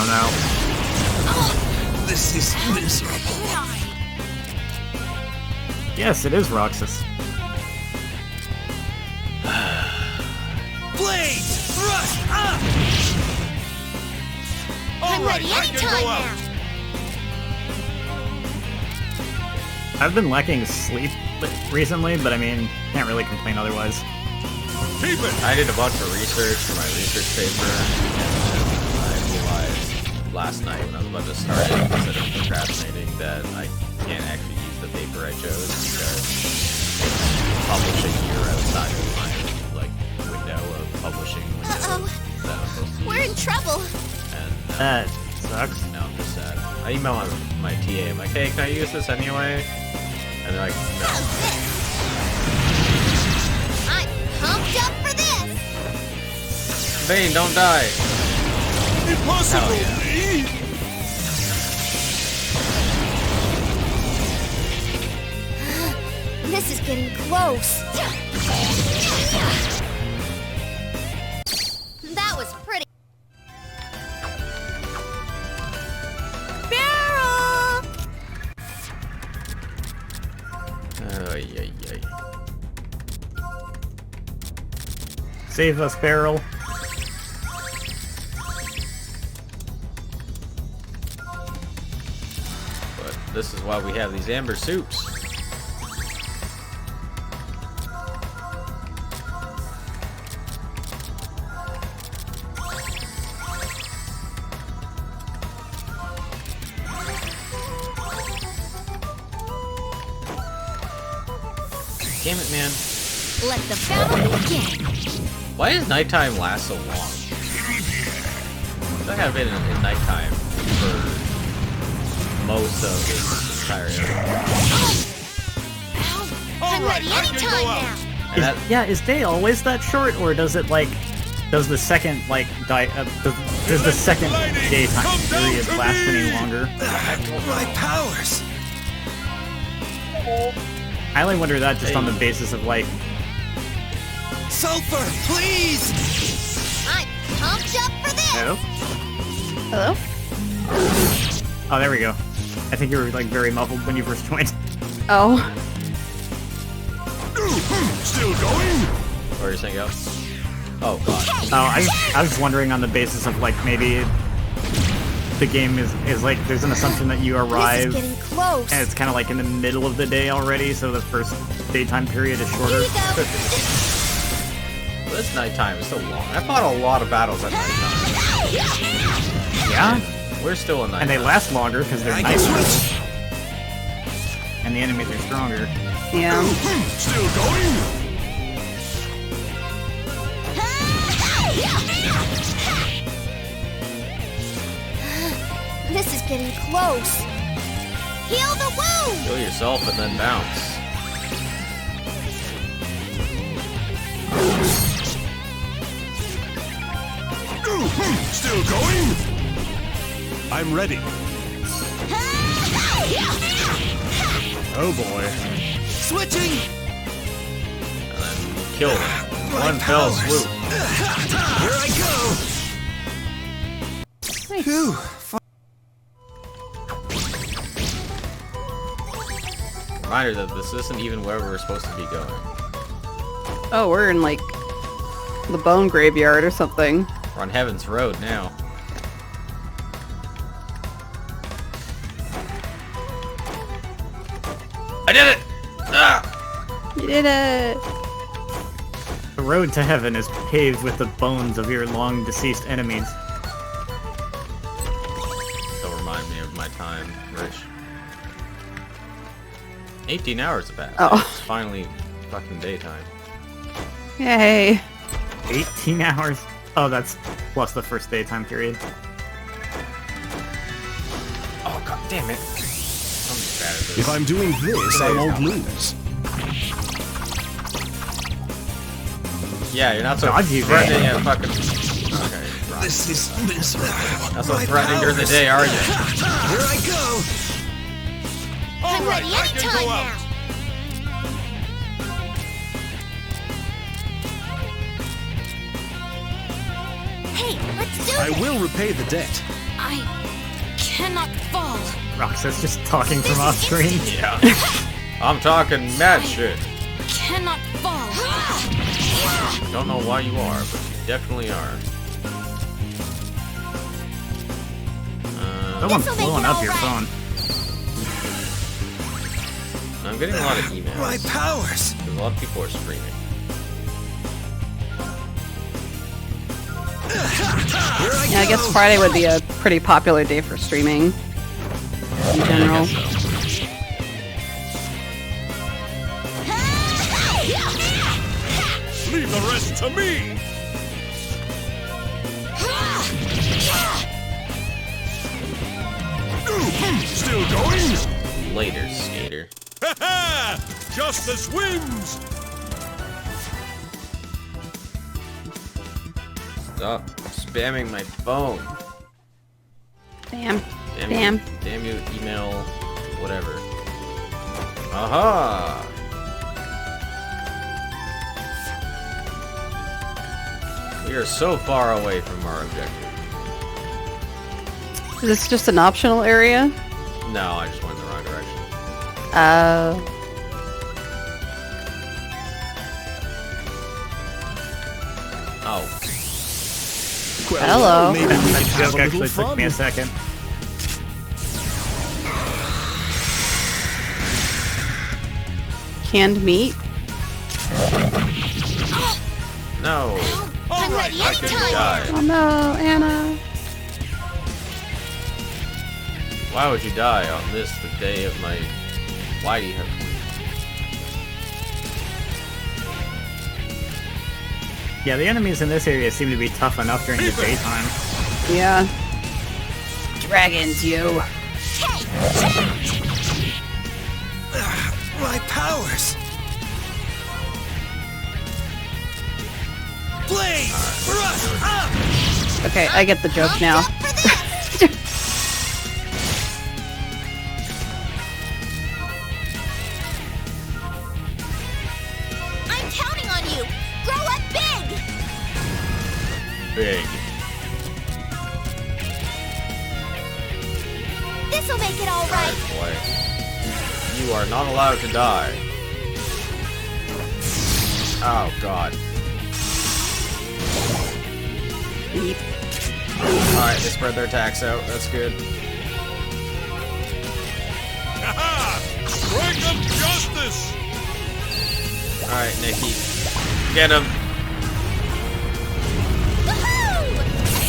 [SPEAKER 5] Oh no.
[SPEAKER 6] This is miserable.
[SPEAKER 5] Yes, it is Roxas.
[SPEAKER 6] Blade! Thrust! Ah!
[SPEAKER 3] I'm ready
[SPEAKER 2] Alright, I can
[SPEAKER 3] anytime
[SPEAKER 2] go up.
[SPEAKER 3] now.
[SPEAKER 5] I've been lacking sleep recently, but I mean, can't really complain otherwise.
[SPEAKER 2] Keep it.
[SPEAKER 1] I did a bunch of research for my research paper, and I realized last night when I was about to start it, instead of procrastinating, that I can't actually use the paper I chose because it's published a year outside of my window of publishing window
[SPEAKER 3] Uh-oh.
[SPEAKER 1] that I'm supposed to
[SPEAKER 3] We're in
[SPEAKER 1] use.
[SPEAKER 3] trouble.
[SPEAKER 1] And
[SPEAKER 5] That sucks.
[SPEAKER 1] now I'm just sad. I email my TA, I'm like, hey, can I use this anyway? And they're like, no.
[SPEAKER 3] How's this? I'm pumped up for this.
[SPEAKER 1] Vayne, don't die.
[SPEAKER 2] Impossible.
[SPEAKER 1] Hell yeah.
[SPEAKER 3] This is getting close. That was pretty. Barrel!
[SPEAKER 1] Ay, ay, ay.
[SPEAKER 5] Save us, Barrel.
[SPEAKER 1] But this is why we have these amber suits. Damn it, man.
[SPEAKER 3] Let the battle begin.
[SPEAKER 1] Why does nighttime last so long? I feel like I've been in nighttime for most of this entire area.
[SPEAKER 3] I'm
[SPEAKER 2] Alright,
[SPEAKER 3] ready
[SPEAKER 2] I can
[SPEAKER 3] anytime
[SPEAKER 2] go up.
[SPEAKER 3] now.
[SPEAKER 1] And that,
[SPEAKER 5] Yeah, is day always that short, or does it like, does the second does the second daytime period last any longer?
[SPEAKER 6] My powers!
[SPEAKER 5] I only wonder that just on the basis of like,
[SPEAKER 6] Sulfur, please!
[SPEAKER 3] I'm pumped up for this.
[SPEAKER 5] hello?
[SPEAKER 7] Hello?
[SPEAKER 5] Oh, there we go. I think you were like very muffled when you first joined.
[SPEAKER 7] Oh.
[SPEAKER 2] Still going?
[SPEAKER 1] where are you saying go? Oh god.
[SPEAKER 5] Oh, I was just wondering on the basis of like maybe the game is like there's an assumption that you
[SPEAKER 3] This
[SPEAKER 5] arrive
[SPEAKER 3] is getting close.
[SPEAKER 5] and it's kind of like in the middle of the day already, so the first daytime period is
[SPEAKER 3] Here
[SPEAKER 5] shorter.
[SPEAKER 3] you go.
[SPEAKER 1] This nighttime is so long. I fought a lot of battles at nighttime.
[SPEAKER 5] Yeah,
[SPEAKER 1] We're still in nighttime.
[SPEAKER 5] and they last longer because they're
[SPEAKER 2] I
[SPEAKER 5] night
[SPEAKER 2] can
[SPEAKER 5] battles,
[SPEAKER 2] switch.
[SPEAKER 5] and the enemies are stronger.
[SPEAKER 7] Yeah.
[SPEAKER 2] Still going?
[SPEAKER 3] This is getting close. Heal the wound.
[SPEAKER 1] Kill yourself and then bounce.
[SPEAKER 2] Still going? I'm ready.
[SPEAKER 5] Oh boy.
[SPEAKER 2] Switching.
[SPEAKER 1] And then kill them. One fell swoop.
[SPEAKER 2] Here I go.
[SPEAKER 6] Phew.
[SPEAKER 1] Reminder that this isn't even where we're supposed to be going.
[SPEAKER 7] Oh, we're in like the bone graveyard or something.
[SPEAKER 1] We're on Heaven's Road now. I did it! Ah!
[SPEAKER 7] You did it!
[SPEAKER 5] The road to heaven is paved with the bones of your long deceased enemies.
[SPEAKER 1] Don't remind me of my time, Rich. 18 hours have passed.
[SPEAKER 7] Oh.
[SPEAKER 1] It's finally fucking daytime.
[SPEAKER 7] Yay!
[SPEAKER 5] 18 hours? Oh, that's plus the first daytime period.
[SPEAKER 1] Oh god damn it. I'm just bad at this.
[SPEAKER 2] If I'm doing this, I won't lose.
[SPEAKER 1] Yeah, you're not so
[SPEAKER 5] Dodgy,
[SPEAKER 1] threatening
[SPEAKER 5] man.
[SPEAKER 1] at fucking... Okay, right.
[SPEAKER 2] This is miserable.
[SPEAKER 1] Not so threatening during the day, are you?
[SPEAKER 2] Here I go.
[SPEAKER 3] I'm ready anytime now. Hey, let's do
[SPEAKER 2] I
[SPEAKER 3] this.
[SPEAKER 2] will repay the debt.
[SPEAKER 4] I cannot fall.
[SPEAKER 5] Roxas just talking from off screen.
[SPEAKER 1] Yeah. I'm talking mad shit.
[SPEAKER 4] Cannot fall.
[SPEAKER 1] Don't know why you are, but you definitely are.
[SPEAKER 5] Someone's
[SPEAKER 3] This'll make
[SPEAKER 5] blowing
[SPEAKER 3] it
[SPEAKER 5] up
[SPEAKER 3] all
[SPEAKER 5] your
[SPEAKER 3] right.
[SPEAKER 5] phone.
[SPEAKER 1] I'm getting a lot of emails.
[SPEAKER 6] My powers.
[SPEAKER 1] Because a lot of people are streaming.
[SPEAKER 7] Yeah, I guess Friday would be a pretty popular day for streaming in general.
[SPEAKER 1] I guess so.
[SPEAKER 2] Leave the rest to me. Still going?
[SPEAKER 1] Later, skater.
[SPEAKER 2] Ha ha! Justice wins.
[SPEAKER 1] Stop spamming my phone.
[SPEAKER 7] Damn.
[SPEAKER 1] Damn
[SPEAKER 7] Damn.
[SPEAKER 1] you, damn you, email, whatever. Aha! We are so far away from our objective.
[SPEAKER 7] Is this just an optional area?
[SPEAKER 1] No, I just went in the wrong direction. Oh.
[SPEAKER 7] Hello.
[SPEAKER 2] Maybe we
[SPEAKER 5] That
[SPEAKER 2] can have
[SPEAKER 5] joke
[SPEAKER 2] a little
[SPEAKER 5] actually took me a
[SPEAKER 2] fun.
[SPEAKER 5] second.
[SPEAKER 7] Canned meat?
[SPEAKER 1] No!
[SPEAKER 3] I'm ready
[SPEAKER 1] I could
[SPEAKER 3] anytime.
[SPEAKER 1] die.
[SPEAKER 7] Oh no, Anna.
[SPEAKER 1] Why would you die on this, the day of my Whitey Hunt?
[SPEAKER 5] Yeah, the enemies in this area seem to be tough enough during the daytime.
[SPEAKER 7] Yeah. Dragons, you.
[SPEAKER 6] My powers.
[SPEAKER 2] Blade! Thrust up!
[SPEAKER 7] Okay, I get the joke now.
[SPEAKER 3] Up for this. I'm counting on you. Grow up big.
[SPEAKER 1] Big.
[SPEAKER 3] This'll make it all right.
[SPEAKER 1] Boy. You are not allowed to die. Oh god.
[SPEAKER 7] Beep.
[SPEAKER 1] Alright, they spread their attacks out. That's good.
[SPEAKER 2] Strike of justice!
[SPEAKER 1] Alright, Nikki. Get him.
[SPEAKER 3] Woohoo!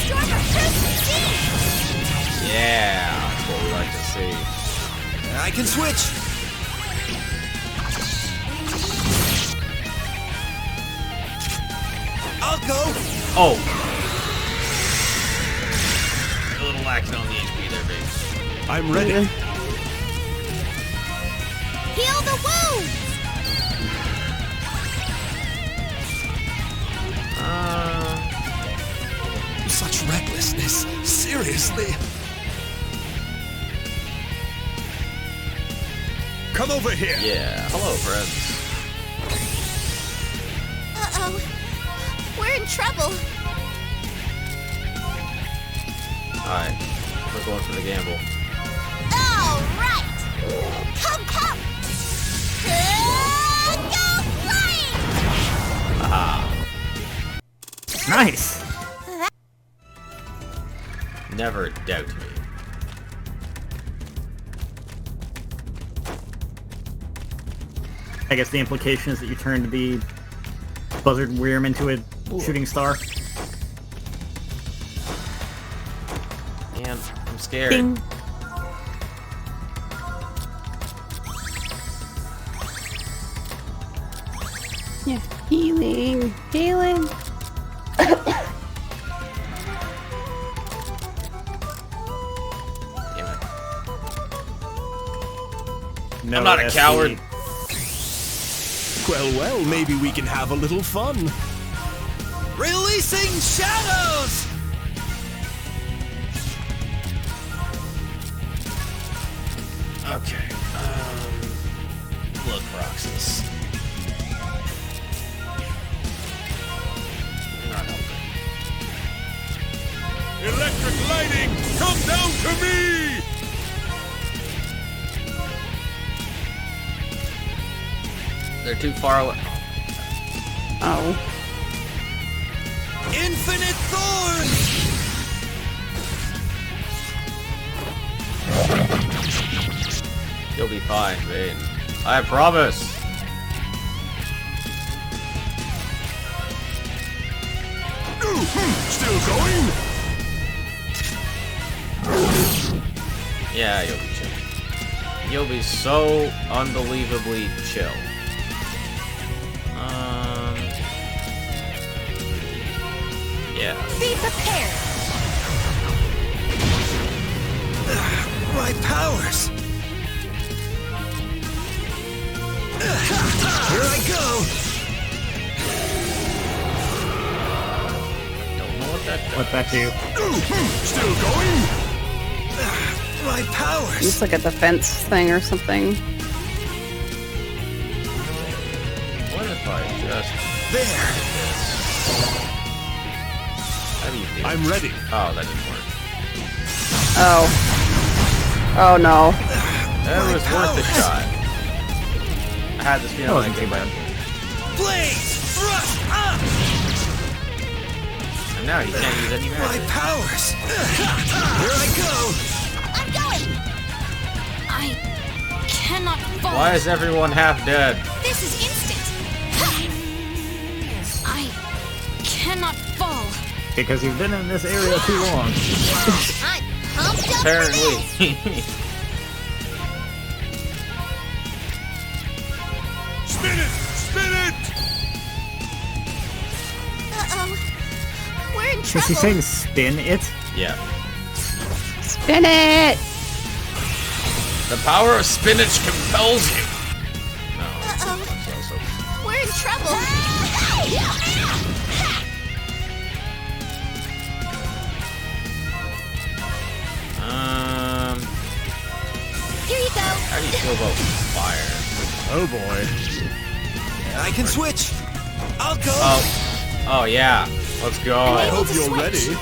[SPEAKER 3] Storm of Crimson Sea!
[SPEAKER 1] Yeah, that's what we like to see.
[SPEAKER 6] I can switch. I'll go.
[SPEAKER 1] Oh! A little lacking on the HP there, babe.
[SPEAKER 2] I'm ready.
[SPEAKER 3] Heal the wounds!
[SPEAKER 2] Such recklessness. Seriously. Come over here.
[SPEAKER 1] Yeah, hello, friends.
[SPEAKER 3] Uh-oh. We're in trouble.
[SPEAKER 1] Alright, we're going for the gamble.
[SPEAKER 3] All right. Come, come. Go flying!
[SPEAKER 1] Aha.
[SPEAKER 5] Nice.
[SPEAKER 1] Never doubt me.
[SPEAKER 5] I guess the implication is that you turned the buzzard worm into a shooting star.
[SPEAKER 1] Man, I'm scared.
[SPEAKER 7] Ding. Yeah, healing, healing.
[SPEAKER 1] Damn it.
[SPEAKER 5] No,
[SPEAKER 1] I'm not a
[SPEAKER 5] SP.
[SPEAKER 1] coward.
[SPEAKER 2] Well, maybe we can have a little fun.
[SPEAKER 6] Releasing shadows.
[SPEAKER 1] Okay. Look, Roxas. You're not helping.
[SPEAKER 2] Electric lighting, come down to me!
[SPEAKER 1] They're too far away.
[SPEAKER 7] Oh.
[SPEAKER 6] Infinite thorns.
[SPEAKER 1] You'll be fine, Vayne. I promise.
[SPEAKER 2] Still going?
[SPEAKER 1] Yeah, you'll be chill. You'll be so unbelievably chill. Yeah.
[SPEAKER 3] Be prepared.
[SPEAKER 6] My powers. Here I go.
[SPEAKER 1] Don't know what that does.
[SPEAKER 5] What that do?
[SPEAKER 2] Still going?
[SPEAKER 6] My powers.
[SPEAKER 7] It's like a defense thing or something.
[SPEAKER 1] What if I just
[SPEAKER 6] There.
[SPEAKER 1] How do you do?
[SPEAKER 2] I'm ready.
[SPEAKER 1] Oh, that didn't work.
[SPEAKER 7] Oh. Oh no.
[SPEAKER 1] That was worth a shot. I had this feeling
[SPEAKER 5] wasn't
[SPEAKER 1] like
[SPEAKER 5] too bad.
[SPEAKER 6] Blaze. Thrust up.
[SPEAKER 1] And now he can't use any
[SPEAKER 6] My
[SPEAKER 1] magic.
[SPEAKER 6] powers. Here I go.
[SPEAKER 3] I'm going.
[SPEAKER 4] I cannot fall.
[SPEAKER 1] Why is everyone half dead?
[SPEAKER 3] This is instant.
[SPEAKER 4] I cannot fall.
[SPEAKER 5] Because you've been in this area too long.
[SPEAKER 3] I'm pumped up for
[SPEAKER 1] Apparently.
[SPEAKER 3] this.
[SPEAKER 2] Spin it! Spin it!
[SPEAKER 3] Uh-oh. We're in
[SPEAKER 5] Is
[SPEAKER 3] trouble.
[SPEAKER 5] he saying spin it?
[SPEAKER 1] Yeah.
[SPEAKER 7] Spin it!
[SPEAKER 1] The power of spinach compels you. No.
[SPEAKER 3] Uh-oh.
[SPEAKER 1] So.
[SPEAKER 3] We're in trouble. Here you go.
[SPEAKER 1] How do you feel about fire?
[SPEAKER 5] Oh boy.
[SPEAKER 6] I can switch. I'll go.
[SPEAKER 1] Oh yeah. Let's go.
[SPEAKER 2] I
[SPEAKER 3] Able
[SPEAKER 2] hope
[SPEAKER 3] to
[SPEAKER 2] you're
[SPEAKER 3] switch.
[SPEAKER 2] ready.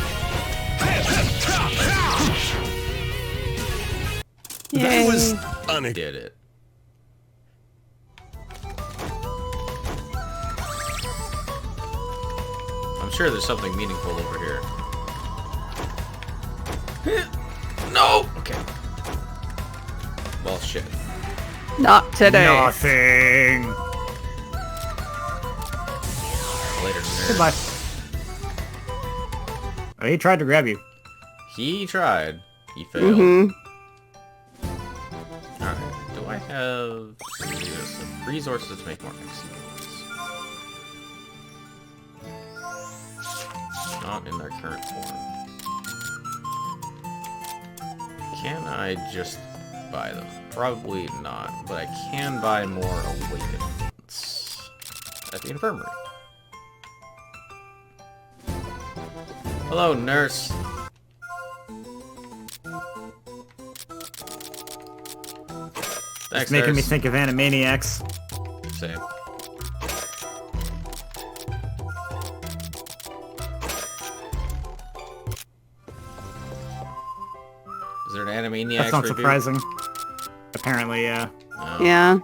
[SPEAKER 7] Yay.
[SPEAKER 2] That was
[SPEAKER 1] Did it. I'm sure there's something meaningful over here. No! Okay. Well, shit.
[SPEAKER 7] Not today.
[SPEAKER 5] Nothing.
[SPEAKER 1] Later, nerd.
[SPEAKER 5] Goodbye. Oh, he tried to grab you.
[SPEAKER 1] He tried. He failed.
[SPEAKER 7] Mm-hmm.
[SPEAKER 1] Alright. Do I have resources to make more XP? Not in their current form. Can I just buy them? Probably not, but I can buy more awakens at the infirmary. Hello, nurse. Thanks,
[SPEAKER 5] It's making me
[SPEAKER 1] nurse.
[SPEAKER 5] think of Animaniacs.
[SPEAKER 1] Same. Is there an Animaniacs
[SPEAKER 5] That's not
[SPEAKER 1] review?
[SPEAKER 5] surprising. Apparently, yeah.
[SPEAKER 1] No.
[SPEAKER 7] Yeah.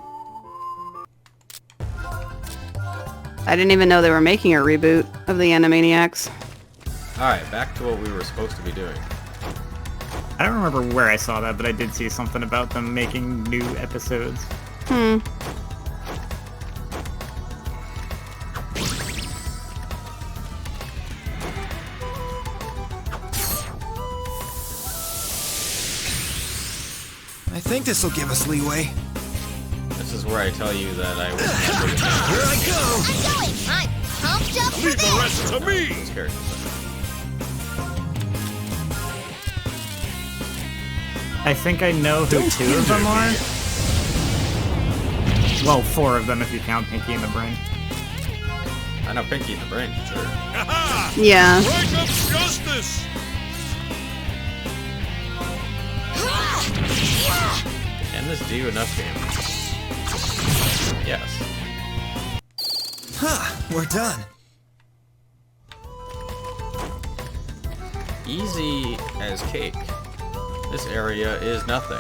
[SPEAKER 7] I didn't even know they were making a reboot of the Animaniacs.
[SPEAKER 1] Alright, back to what we were supposed to be doing.
[SPEAKER 5] I don't remember where I saw that, but I did see something about them making new episodes.
[SPEAKER 7] Hmm.
[SPEAKER 6] I think this will give us leeway.
[SPEAKER 1] This is where I tell you that I wasn't that good at
[SPEAKER 2] Here I go!
[SPEAKER 3] I'm going! I'm pumped up for
[SPEAKER 2] Leave the
[SPEAKER 3] this!
[SPEAKER 2] rest to me!
[SPEAKER 1] those characters.
[SPEAKER 5] I think I know who two of them are. Well, four of them if you count Pinky and the Brain.
[SPEAKER 1] I know Pinky and the Brain, sure.
[SPEAKER 2] Ha-ha!
[SPEAKER 7] Yeah.
[SPEAKER 2] Strike of justice!
[SPEAKER 1] Can this do enough damage? Yes.
[SPEAKER 6] Huh, we're done.
[SPEAKER 1] Easy as cake. This area is nothing.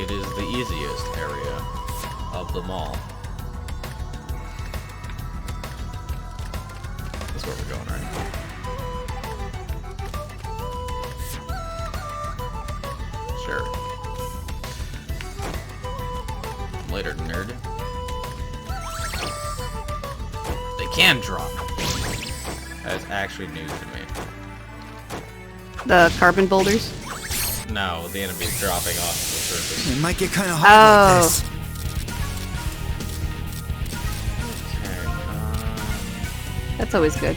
[SPEAKER 1] It is the easiest area of them all. That's where we're going, right? Sure. Later, nerd. They can drop. That's actually news to me.
[SPEAKER 7] The carbon boulders.
[SPEAKER 1] No, the enemy's dropping off the surface.
[SPEAKER 6] It might get kind of hard
[SPEAKER 7] Oh.
[SPEAKER 6] like this.
[SPEAKER 1] Okay,
[SPEAKER 7] That's always good.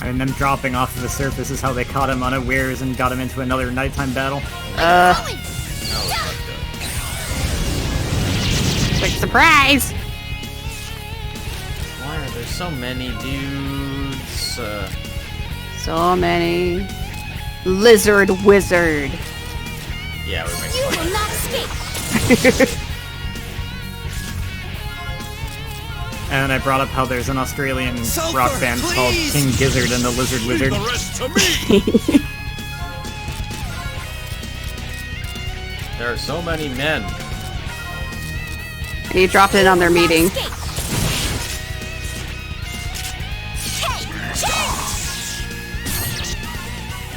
[SPEAKER 5] And them dropping off of the surface is how they caught him unawares and got him into another nighttime battle.
[SPEAKER 1] no, it's not good.
[SPEAKER 7] Like, surprise!
[SPEAKER 1] Why are there so many dudes?
[SPEAKER 7] So many. Lizard wizard.
[SPEAKER 1] Yeah, we make
[SPEAKER 3] You
[SPEAKER 1] fun
[SPEAKER 3] will
[SPEAKER 1] of
[SPEAKER 3] not
[SPEAKER 1] it.
[SPEAKER 3] escape!
[SPEAKER 5] And I brought up how there's an Australian
[SPEAKER 6] Sulfur,
[SPEAKER 5] rock band called
[SPEAKER 6] please!
[SPEAKER 5] King Gizzard and the Lizard
[SPEAKER 2] Leave
[SPEAKER 5] Wizard.
[SPEAKER 2] the rest to me!
[SPEAKER 1] There are so many men.
[SPEAKER 7] And he dropped it on their meeting.
[SPEAKER 3] Escape. Hey,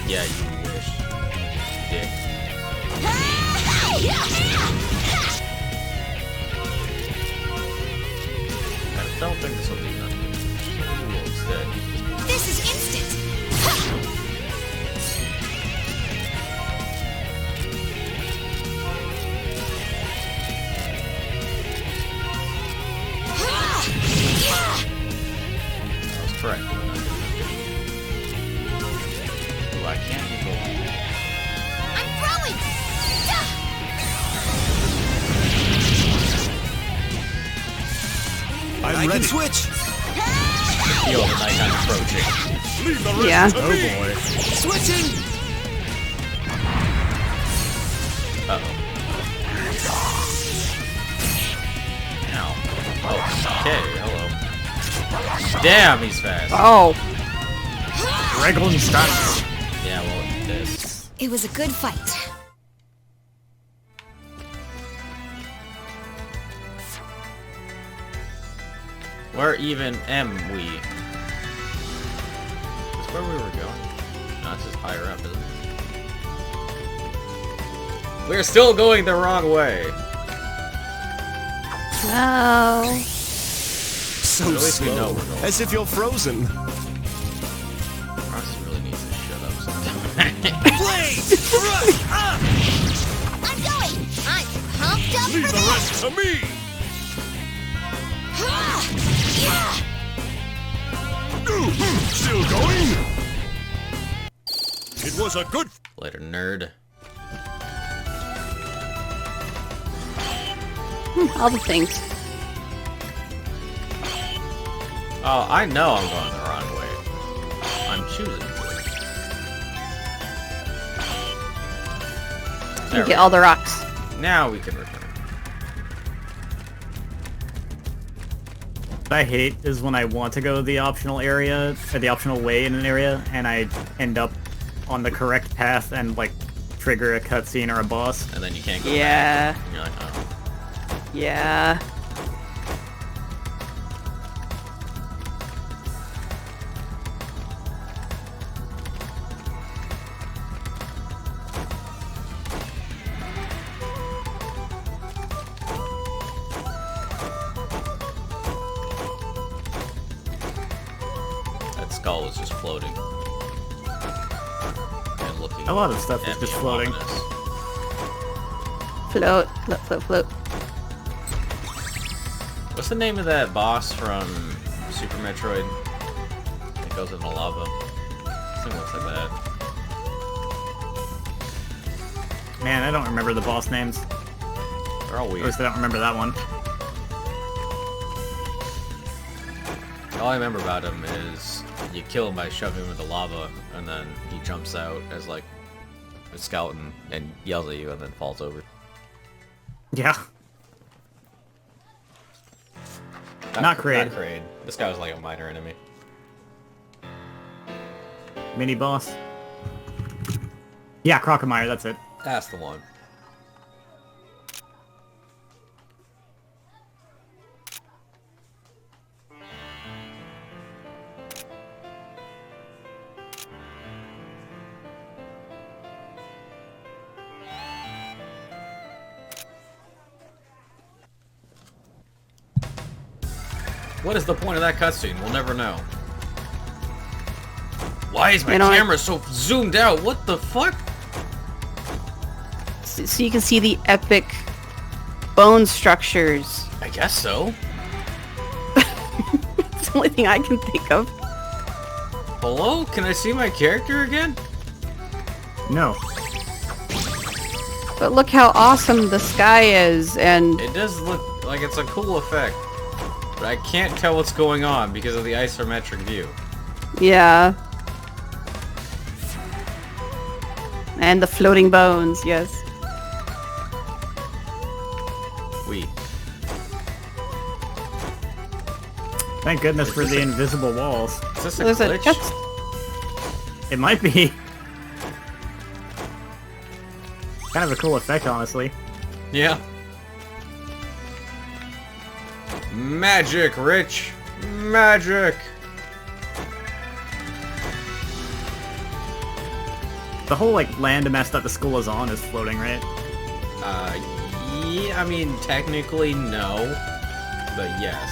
[SPEAKER 1] Yeah, you wish. Dick. I don't think this will do nothing. Ooh, instead.
[SPEAKER 3] this is instant!
[SPEAKER 1] I was correct. Ooh, I can't control it.
[SPEAKER 3] I'm throwing!
[SPEAKER 2] I'm
[SPEAKER 6] I
[SPEAKER 2] ready.
[SPEAKER 6] can switch.
[SPEAKER 1] Feel the nighttime approaching.
[SPEAKER 2] Leave the rest
[SPEAKER 7] Yeah.
[SPEAKER 2] to me!
[SPEAKER 6] Switching.
[SPEAKER 1] Uh-oh. Ow. Oh, okay, hello. Damn, he's fast.
[SPEAKER 7] Oh.
[SPEAKER 5] Wriggling stunts.
[SPEAKER 1] Yeah, well, this.
[SPEAKER 3] It was a good fight.
[SPEAKER 1] Where even am we? Is where we were going? No, it's just higher up, isn't it? We're still going the wrong way.
[SPEAKER 7] No.
[SPEAKER 2] So
[SPEAKER 1] At least we know
[SPEAKER 2] slow,
[SPEAKER 1] we're going
[SPEAKER 2] as if you're frozen.
[SPEAKER 1] Ross really needs to shut up sometime.
[SPEAKER 2] Blaze! Rush! Up!
[SPEAKER 3] I'm going! I'm pumped up
[SPEAKER 2] Leave
[SPEAKER 3] for
[SPEAKER 2] the
[SPEAKER 3] this!
[SPEAKER 2] rest to me! Still going? It was a good...
[SPEAKER 1] Later, nerd.
[SPEAKER 7] All the things.
[SPEAKER 1] Oh, I know I'm going the wrong way. I'm choosing to. There
[SPEAKER 7] You
[SPEAKER 1] we
[SPEAKER 7] get
[SPEAKER 1] go.
[SPEAKER 7] all the rocks.
[SPEAKER 1] Now we can return.
[SPEAKER 5] What I hate is when I want to go the optional area, or the optional way in an area, and I end up on the correct path and, like, trigger a cutscene or a boss.
[SPEAKER 1] And then you can't go
[SPEAKER 7] Yeah.
[SPEAKER 1] back. And you're like, oh.
[SPEAKER 7] Yeah.
[SPEAKER 1] That skull was just floating. And looking
[SPEAKER 5] A lot of stuff is
[SPEAKER 1] at me
[SPEAKER 5] just floating.
[SPEAKER 1] ominous.
[SPEAKER 7] Float, float, float, float.
[SPEAKER 1] What's the name of that boss from Super Metroid? It goes in the lava. This thing looks like that.
[SPEAKER 5] Man, I don't remember the boss names.
[SPEAKER 1] They're all
[SPEAKER 5] Or at
[SPEAKER 1] weird.
[SPEAKER 5] least I don't remember that one.
[SPEAKER 1] All I remember about him is you kill him by shoving him in the lava, and then he jumps out as like a skeleton and yells at you, and then falls over.
[SPEAKER 5] Yeah. Not Kraid.
[SPEAKER 1] Not Kraid. This guy was like a minor enemy.
[SPEAKER 5] Mini boss. Yeah, Crocomire, that's it.
[SPEAKER 1] That's the one. What is the point of that cutscene? We'll never know. Why is my
[SPEAKER 7] You know,
[SPEAKER 1] camera so zoomed out? What the fuck?
[SPEAKER 7] So you can see the epic bone structures.
[SPEAKER 1] I guess so.
[SPEAKER 7] It's the only thing I can think of.
[SPEAKER 1] Hello? Can I see my character again?
[SPEAKER 5] No.
[SPEAKER 7] But look how awesome the sky is, and
[SPEAKER 1] It does look like it's a cool effect. But I can't tell what's going on because of the isometric view.
[SPEAKER 7] yeah. And the floating bones, yes.
[SPEAKER 1] We.
[SPEAKER 5] Thank goodness for the invisible walls.
[SPEAKER 1] Is this a
[SPEAKER 7] There's a
[SPEAKER 1] glitch?
[SPEAKER 7] chest.
[SPEAKER 5] It might be. Kind of a cool effect, honestly.
[SPEAKER 1] Yeah. Magic, Rich! Magic!
[SPEAKER 5] The whole, like, landmass that the school is on is floating, right?
[SPEAKER 1] Yeah, I mean, technically no. But yes.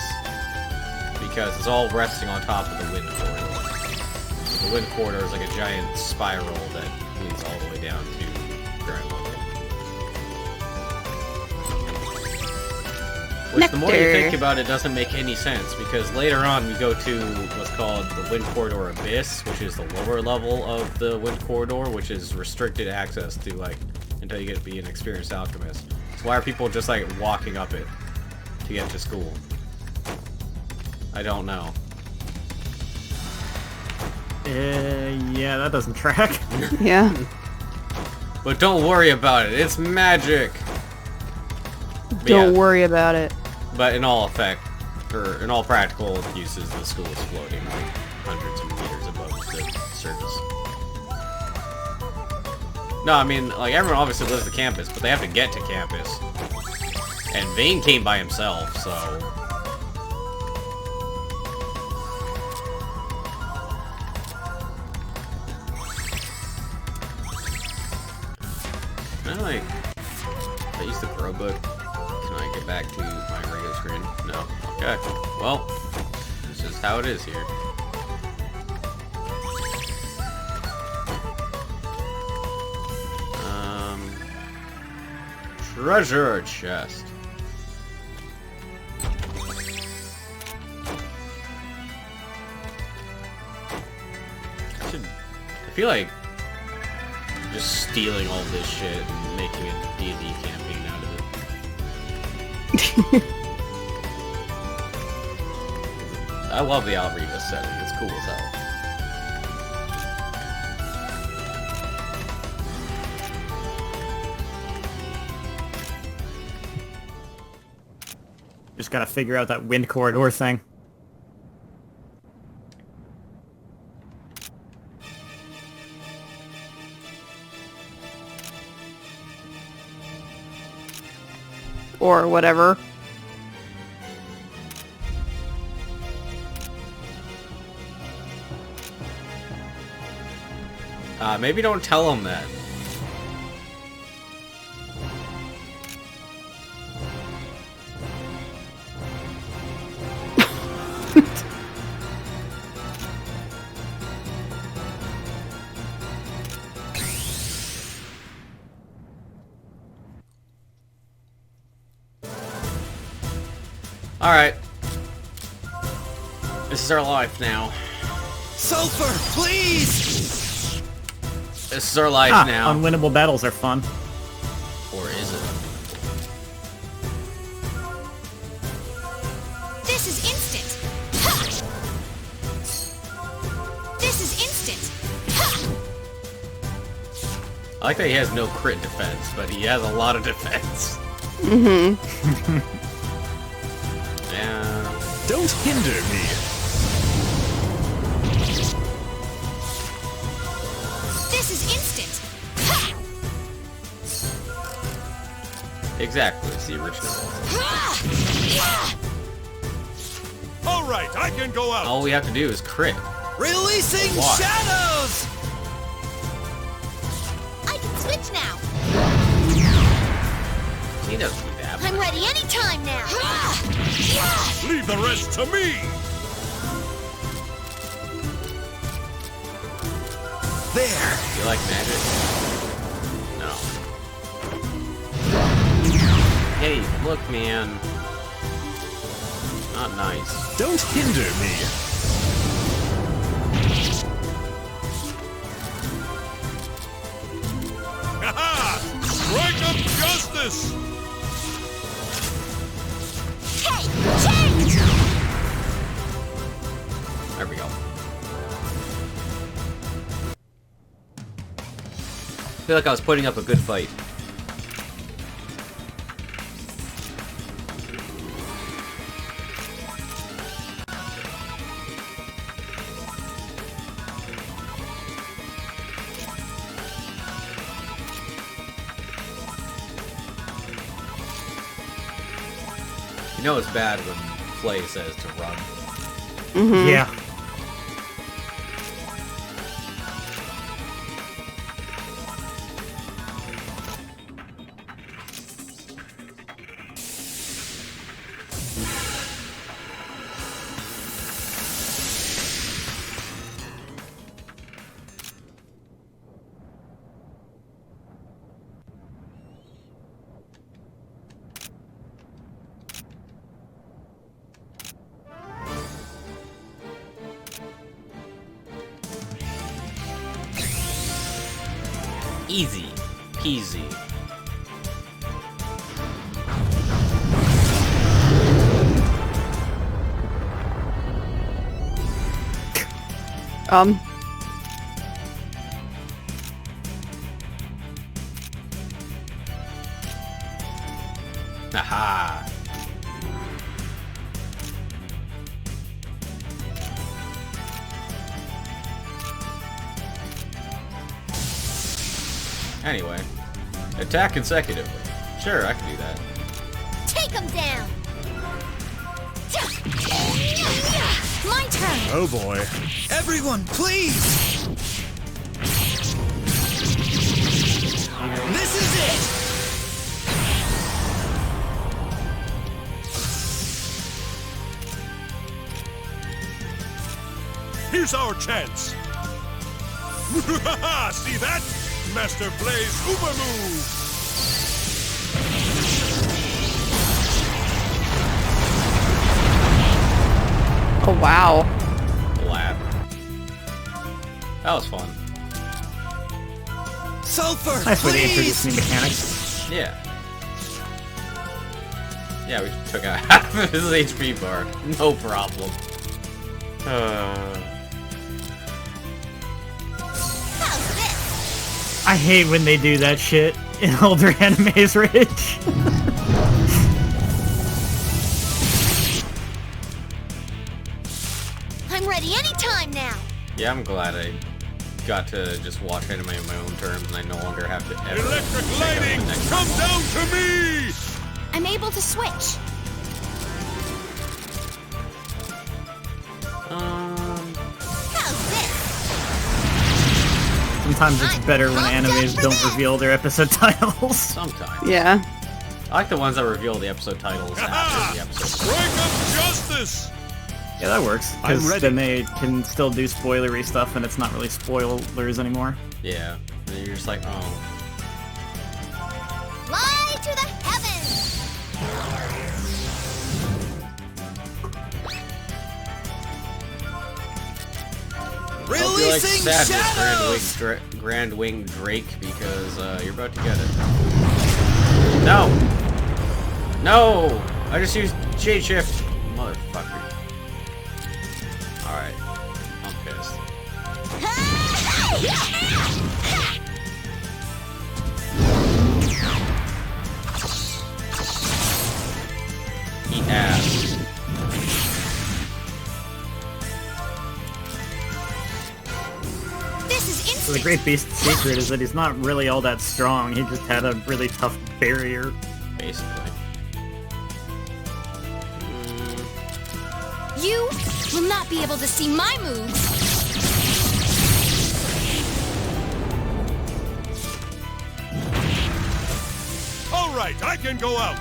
[SPEAKER 1] Because it's all resting on top of the wind corridor. The wind corridor is like a giant spiral that leads all the way down to ground level. Which, the more you
[SPEAKER 7] Nectar.
[SPEAKER 1] think about it, doesn't make any sense, because later on we go to what's called the Wind Corridor Abyss, which is the lower level of the Wind Corridor, which is restricted access to, like, until you get to be an experienced alchemist. So why are people just, like, walking up it to get to school? I don't know.
[SPEAKER 5] Yeah, that doesn't track.
[SPEAKER 7] Yeah.
[SPEAKER 1] But don't worry about it, it's magic! But
[SPEAKER 7] Don't
[SPEAKER 1] yeah,
[SPEAKER 7] worry about it.
[SPEAKER 1] But in all effect, or in all practical uses, the school is floating like hundreds of meters above the surface. No, I mean, like, everyone obviously lives the campus, but they have to get to campus. And Vayne came by himself, so... Can I, like, if I use the Pro Book, can I get back to my regular screen? No. Okay. Well, this is how it is here. Treasure chest. I feel like just stealing all this shit and making a D&D campaign out of it. I love the Alriva setting. It's cool as hell.
[SPEAKER 5] Just gotta figure out that wind corridor thing.
[SPEAKER 7] Or whatever.
[SPEAKER 1] Maybe don't tell him that. Alright. This is our life now.
[SPEAKER 2] Sulfur, please!
[SPEAKER 1] This is our life now.
[SPEAKER 5] Unwinnable battles are fun.
[SPEAKER 1] Or is it?
[SPEAKER 3] This is instant. Ha! This is instant. Ha!
[SPEAKER 1] I like that he has no crit defense, but he has a lot of defense.
[SPEAKER 7] Mm-hmm.
[SPEAKER 1] Yeah.
[SPEAKER 2] Don't hinder me.
[SPEAKER 3] This is instant. Ha!
[SPEAKER 1] Exactly, it's the original.
[SPEAKER 3] Ha!
[SPEAKER 2] All right, I can go out.
[SPEAKER 1] All we have to do is crit.
[SPEAKER 2] Releasing
[SPEAKER 1] Why?
[SPEAKER 2] shadows.
[SPEAKER 3] I can switch now.
[SPEAKER 1] He doesn't do that.
[SPEAKER 3] I'm ready anytime now. Ha!
[SPEAKER 2] Leave the rest to me. There.
[SPEAKER 1] You like magic? No. Hey, look, man. Not nice.
[SPEAKER 2] Don't hinder me. Ha-ha! Strike of justice.
[SPEAKER 3] Hey, change!
[SPEAKER 1] There we go. I feel like I was putting up a good fight. You know it's bad when Flay says to run.
[SPEAKER 7] Mm-hmm.
[SPEAKER 5] Yeah.
[SPEAKER 1] Easy peasy. Aha. Anyway, attack consecutively. Sure, I can do that.
[SPEAKER 3] Take him down! My turn!
[SPEAKER 2] Oh boy.
[SPEAKER 6] Everyone, please!
[SPEAKER 2] This is it. Here's our chance. See that? Master Blaze Uber Move.
[SPEAKER 7] Oh wow.
[SPEAKER 1] Lap. That was fun.
[SPEAKER 6] Sulfur,
[SPEAKER 5] Nice way to
[SPEAKER 6] please!
[SPEAKER 5] introduce new mechanics.
[SPEAKER 1] Yeah. Yeah, we took out half of his HP bar. No problem.
[SPEAKER 3] How's this?
[SPEAKER 5] I hate when they do that shit in older animes, Rich.
[SPEAKER 3] I'm ready anytime now.
[SPEAKER 1] Yeah, I'm glad I got to just watch anime on my own terms and I no longer have to ever
[SPEAKER 2] Electric
[SPEAKER 1] check out
[SPEAKER 2] lighting,
[SPEAKER 1] the next
[SPEAKER 2] come down to me!
[SPEAKER 3] I'm able to switch. How's this?
[SPEAKER 5] Sometimes it's better when animes don't reveal their episode titles.
[SPEAKER 1] Sometimes.
[SPEAKER 7] Yeah.
[SPEAKER 1] I like the ones that reveal the episode titles after the episode.
[SPEAKER 2] Strike of justice!
[SPEAKER 5] Yeah, that works.
[SPEAKER 2] I'm
[SPEAKER 5] Because
[SPEAKER 2] ready.
[SPEAKER 5] then they can still do spoilery stuff and it's not really spoilers anymore.
[SPEAKER 1] Yeah. And you're just like, oh.
[SPEAKER 3] Fly to the heavens.
[SPEAKER 1] Hope you like
[SPEAKER 6] Releasing
[SPEAKER 1] Sadness,
[SPEAKER 6] shadows!
[SPEAKER 1] Grand Wing Drake, because you're about to get it. No! No! I just used Shade Shift. Motherfucker. Alright. I'm pissed. Eat ass.
[SPEAKER 3] This is
[SPEAKER 5] So the
[SPEAKER 3] instant.
[SPEAKER 5] Great Beast's secret is that he's not really all that strong, he just had a really tough barrier.
[SPEAKER 1] Basically.
[SPEAKER 4] You will not be able to see my moves.
[SPEAKER 2] All right, I can go out.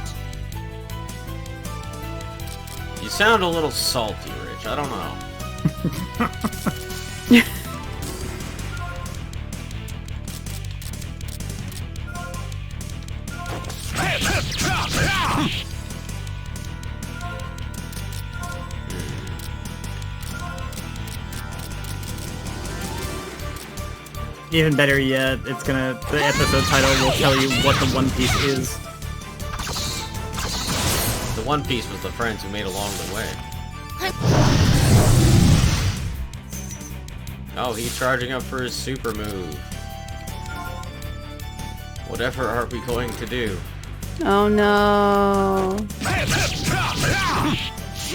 [SPEAKER 1] You sound a little salty, Rich. I don't know.
[SPEAKER 5] Even better yet, the episode title will tell you what the One Piece is.
[SPEAKER 1] The One Piece was the friends who made along the way. Oh, he's charging up for his super move. Whatever are we going to do?
[SPEAKER 7] Oh no.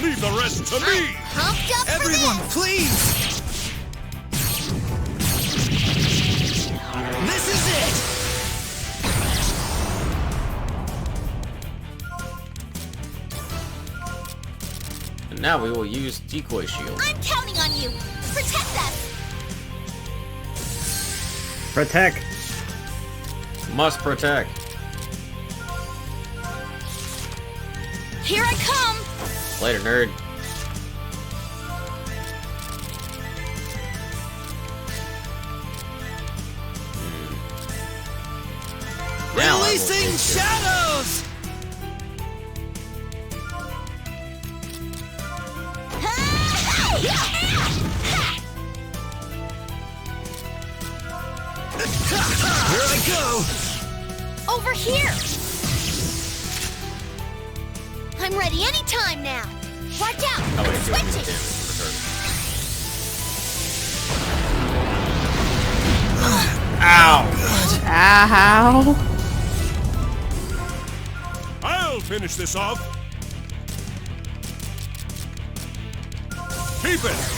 [SPEAKER 2] Leave the rest to me.
[SPEAKER 3] Pumped up for
[SPEAKER 6] Everyone,
[SPEAKER 3] this.
[SPEAKER 6] please! This is it!
[SPEAKER 1] And now we will use decoy shield.
[SPEAKER 3] I'm counting on you. Protect us.
[SPEAKER 5] Protect!
[SPEAKER 1] Must protect.
[SPEAKER 4] Here I come.
[SPEAKER 1] Later, nerd. Now I will
[SPEAKER 6] Releasing
[SPEAKER 1] take it.
[SPEAKER 6] shadows! Here I go!
[SPEAKER 3] Over here. I'm ready anytime now. Watch out.
[SPEAKER 1] Oh wait, give me the
[SPEAKER 3] Switching.
[SPEAKER 1] damage. Ow!
[SPEAKER 7] Ow.
[SPEAKER 2] I'll finish this off. Keep it.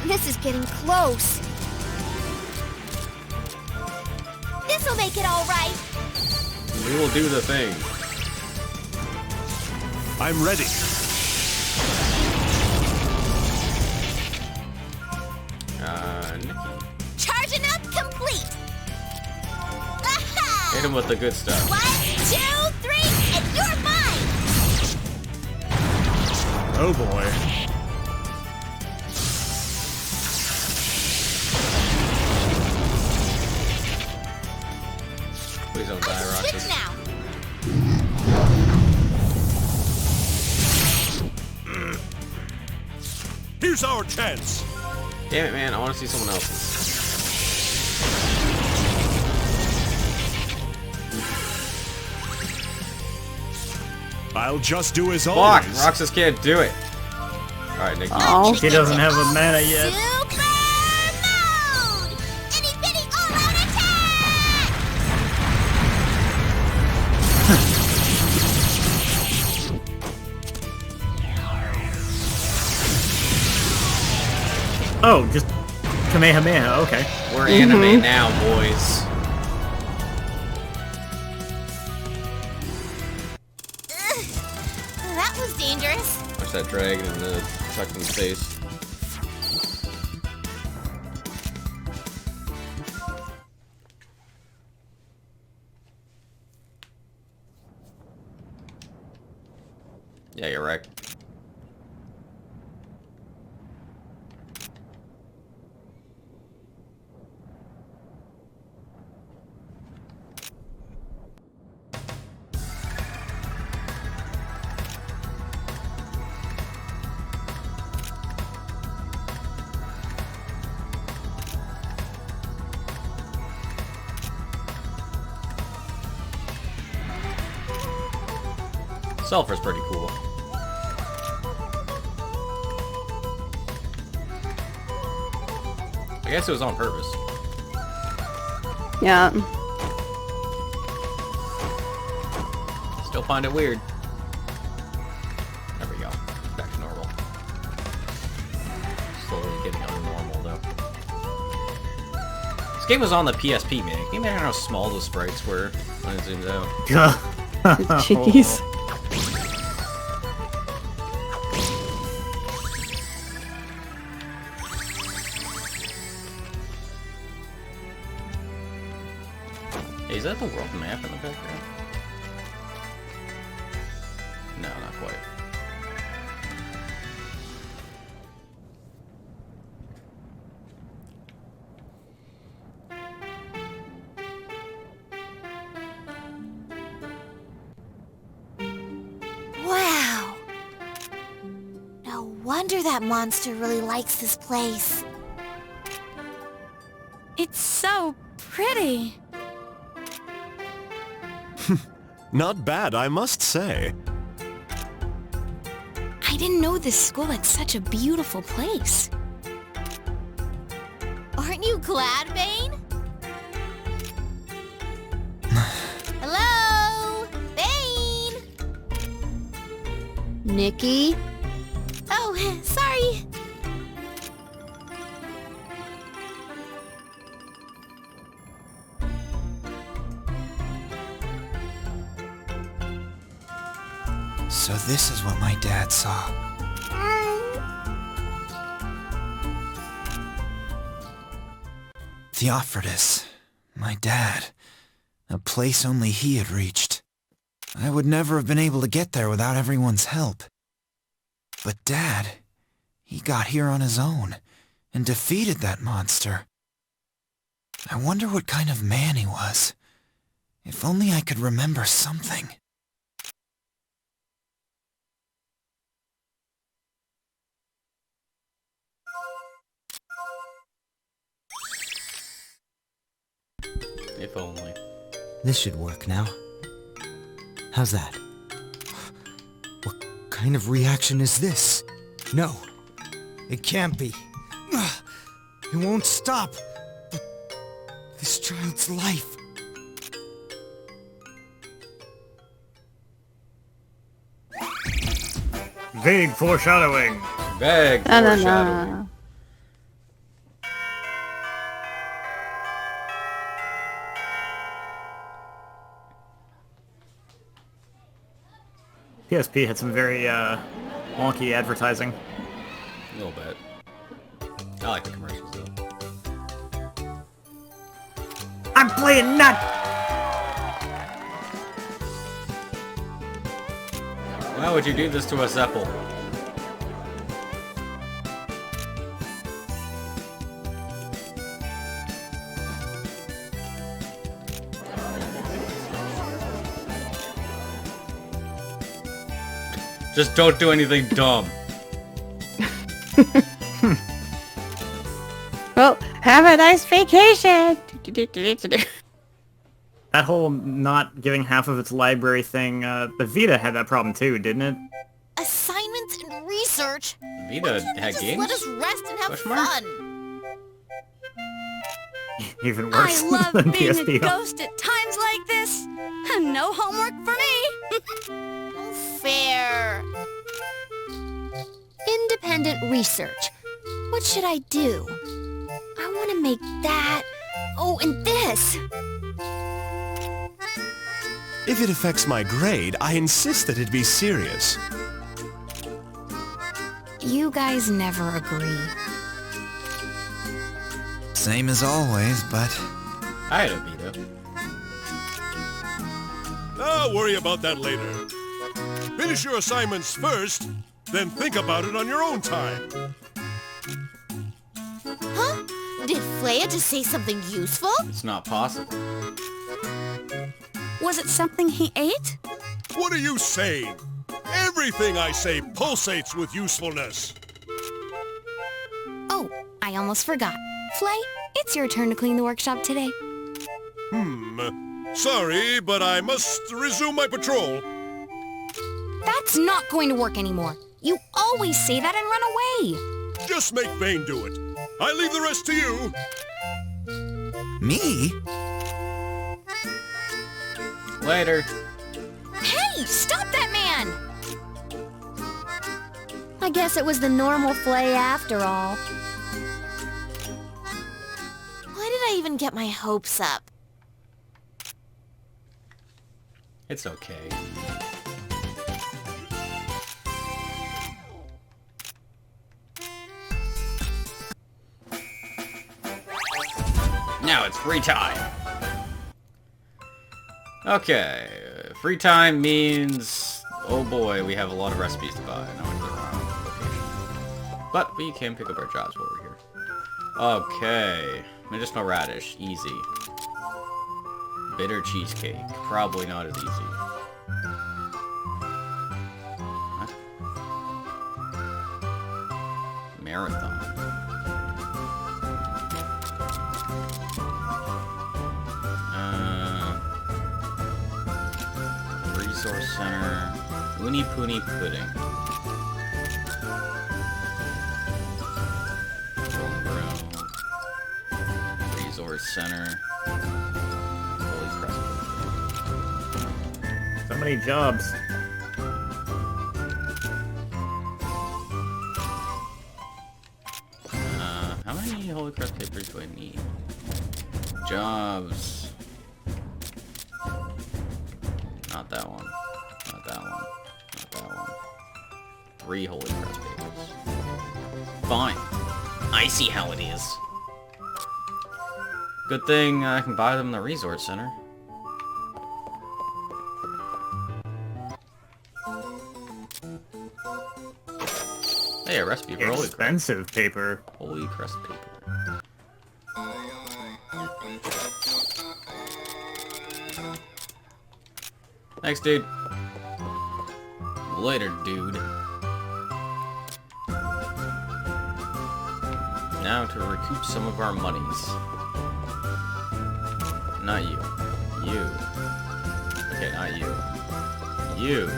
[SPEAKER 3] This is getting close. This'll make it all right.
[SPEAKER 1] We will do the thing.
[SPEAKER 2] I'm ready.
[SPEAKER 1] Nikki.
[SPEAKER 3] Charging up complete. Aha!
[SPEAKER 1] Hit him with the good stuff.
[SPEAKER 3] 1, 2, 3, and you're mine.
[SPEAKER 2] Oh boy.
[SPEAKER 1] Please don't
[SPEAKER 3] I
[SPEAKER 1] die,
[SPEAKER 3] can switch
[SPEAKER 1] Roxas.
[SPEAKER 3] now.
[SPEAKER 2] Here's our chance.
[SPEAKER 1] Damn it, man. I want to see someone else's.
[SPEAKER 2] I'll just do as
[SPEAKER 1] Fuck!
[SPEAKER 2] always.
[SPEAKER 1] Roxas can't do it. Alright, Nikki.
[SPEAKER 7] Oh.
[SPEAKER 5] She doesn't have a mana yet.
[SPEAKER 3] Super mode! Itty bitty all-out attack!
[SPEAKER 5] Oh, just Kamehameha, okay.
[SPEAKER 1] We're anime now, boys.
[SPEAKER 3] That was dangerous.
[SPEAKER 1] Watch that dragon in the fucking face. Yeah, you're right. Sulfur's pretty cool. I guess it was on purpose.
[SPEAKER 7] Yeah.
[SPEAKER 1] Still find it weird. There we go. Back to normal. Slowly getting unnormal though. This game was on the PSP, man. Can you imagine how small those sprites were when it zoomed out?
[SPEAKER 7] Jeez.
[SPEAKER 1] Hey, is that the world map in the background? No, not quite.
[SPEAKER 3] Wow. No wonder that monster really likes this place.
[SPEAKER 4] It's so pretty.
[SPEAKER 2] Not bad, I must say.
[SPEAKER 4] I didn't know this school had such a beautiful place.
[SPEAKER 3] Aren't you glad, Vayne? Hello? Vayne?
[SPEAKER 4] Nikki?
[SPEAKER 3] Oh, sorry.
[SPEAKER 6] So this is what my dad saw. Theophrodus, my dad. A place only he had reached. I would never have been able to get there without everyone's help. But Dad, he got here on his own, and defeated that monster. I wonder what kind of man he was. If only I could remember something.
[SPEAKER 1] If only.
[SPEAKER 8] This should work now. How's that? What kind of reaction is this? No, it can't be. It won't stop. This child's life.
[SPEAKER 5] Vague foreshadowing.
[SPEAKER 1] Bag
[SPEAKER 7] No, no,
[SPEAKER 1] foreshadowing.
[SPEAKER 7] no.
[SPEAKER 5] PSP had some very wonky advertising.
[SPEAKER 1] A little bit. I like the commercials though.
[SPEAKER 5] I'm playing nut.
[SPEAKER 1] Why would you do this to us, Apple? Just don't do anything dumb.
[SPEAKER 7] Well, have a nice vacation.
[SPEAKER 5] That whole not giving half of its library thing, the Vita had that problem too, didn't it?
[SPEAKER 3] Assignments and research?
[SPEAKER 1] Vita had
[SPEAKER 3] Just
[SPEAKER 1] games?
[SPEAKER 3] let us rest and have
[SPEAKER 1] Question mark?
[SPEAKER 3] fun.
[SPEAKER 5] Even worse
[SPEAKER 4] I love
[SPEAKER 5] than
[SPEAKER 4] being a
[SPEAKER 5] PSP.
[SPEAKER 4] ghost at times like this. And no homework for me.
[SPEAKER 3] No fair. Independent research. What should I do? I want to make that. Oh, and this.
[SPEAKER 2] If it affects my grade, I insist that it be serious.
[SPEAKER 4] You guys never agree.
[SPEAKER 6] Same as always, but
[SPEAKER 1] I had a Vita.
[SPEAKER 9] I'll worry about that later. Finish your assignments first, then think about it on your own time.
[SPEAKER 3] Huh? Did Flea just say something useful?
[SPEAKER 1] It's not possible.
[SPEAKER 4] Was it something he ate?
[SPEAKER 9] What are you saying? Everything I say pulsates with usefulness.
[SPEAKER 4] Oh, I almost forgot. Flay, it's your turn to clean the workshop today.
[SPEAKER 9] Sorry, but I must resume my patrol.
[SPEAKER 4] That's not going to work anymore. You always say that and run away.
[SPEAKER 9] Just make Vayne do it. I leave the rest to you.
[SPEAKER 6] me?
[SPEAKER 1] Later.
[SPEAKER 4] Hey, stop that man! I guess it was the normal Flay after all.
[SPEAKER 3] Why did I even get my hopes up?
[SPEAKER 1] It's okay. Now it's free time. Okay, free time means, oh boy, we have a lot of recipes to buy. No, it's the wrong location. But we can pick up our jobs while we're here. Okay, medicinal radish, easy. Bitter cheesecake, probably not as easy. What? Marathon. Resource center. Uni Poonie pudding. Homegrown. Resource center. Holy crust.
[SPEAKER 5] So many jobs.
[SPEAKER 1] How many holy crust papers do I need? Jobs. Not that one. Not that one. Not that one. 3 holy crust papers. Fine. I see how it is. Good thing I can buy them in the resource center. Hey, a recipe for holy crust.
[SPEAKER 5] Expensive paper.
[SPEAKER 1] Holy crust paper. Thanks, dude. Later, dude. Now to recoup some of our monies. Not you. You. Okay, not you. You.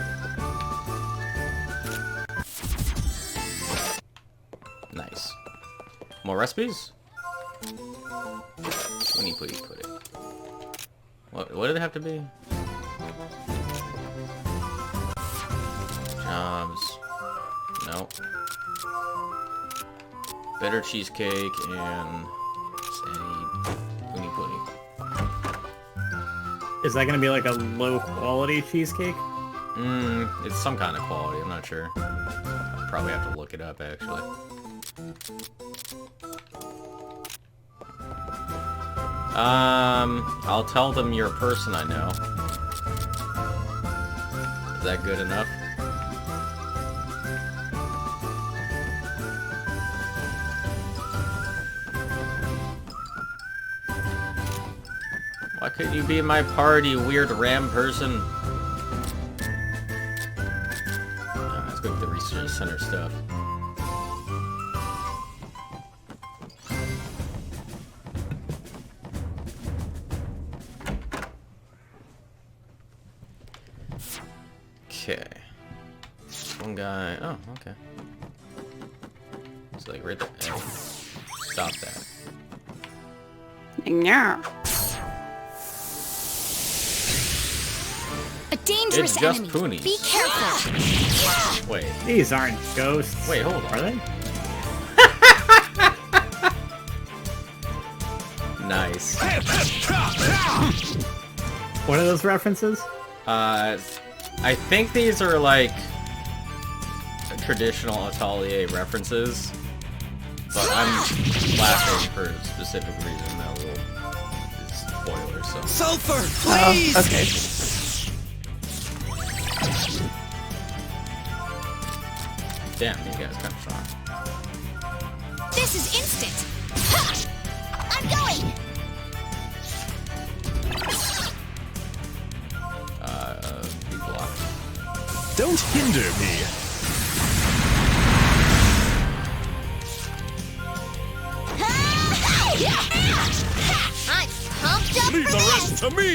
[SPEAKER 1] Nice. More recipes? Put it. What did it have to be? Jobs. Nope. Bitter cheesecake and Poonie.
[SPEAKER 5] Is that gonna be like a low quality cheesecake?
[SPEAKER 1] It's some kind of quality, I'm not sure. I'll probably have to look it up, actually. I'll tell them you're a person I know. Is that good enough? Why couldn't you be in my party, weird ram person? Alright. stuff. Okay. One guy. Oh, okay. It's like right there. Hey, stop that.
[SPEAKER 7] Yeah.
[SPEAKER 4] A dangerous
[SPEAKER 1] It's just
[SPEAKER 4] enemy.
[SPEAKER 1] Poonies.
[SPEAKER 4] Be careful.
[SPEAKER 1] Wait.
[SPEAKER 5] These aren't ghosts.
[SPEAKER 1] Wait, hold on.
[SPEAKER 5] Are they?
[SPEAKER 1] Nice.
[SPEAKER 5] What are those references?
[SPEAKER 1] I think these are like traditional Atelier references, but I'm laughing for a specific reason that will is spoilers. So.
[SPEAKER 6] Sulfur, please!
[SPEAKER 7] Okay.
[SPEAKER 1] Damn, these guys kind of strong.
[SPEAKER 4] This is instant. Ha! I'm going.
[SPEAKER 1] Be blocked.
[SPEAKER 2] Don't hinder me.
[SPEAKER 3] I'm pumped up
[SPEAKER 9] Leave
[SPEAKER 3] for
[SPEAKER 9] the
[SPEAKER 3] this!
[SPEAKER 9] rest to me!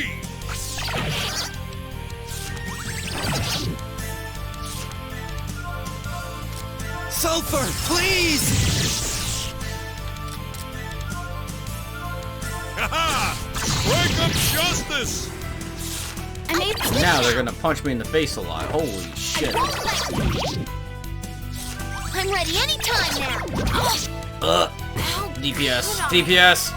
[SPEAKER 6] Sulfur, please!
[SPEAKER 9] Ha-ha! Break of justice!
[SPEAKER 4] I made
[SPEAKER 1] Now they're gonna punch me in the face a lot. Holy shit.
[SPEAKER 3] I'm ready anytime now!
[SPEAKER 1] DPS. DPS.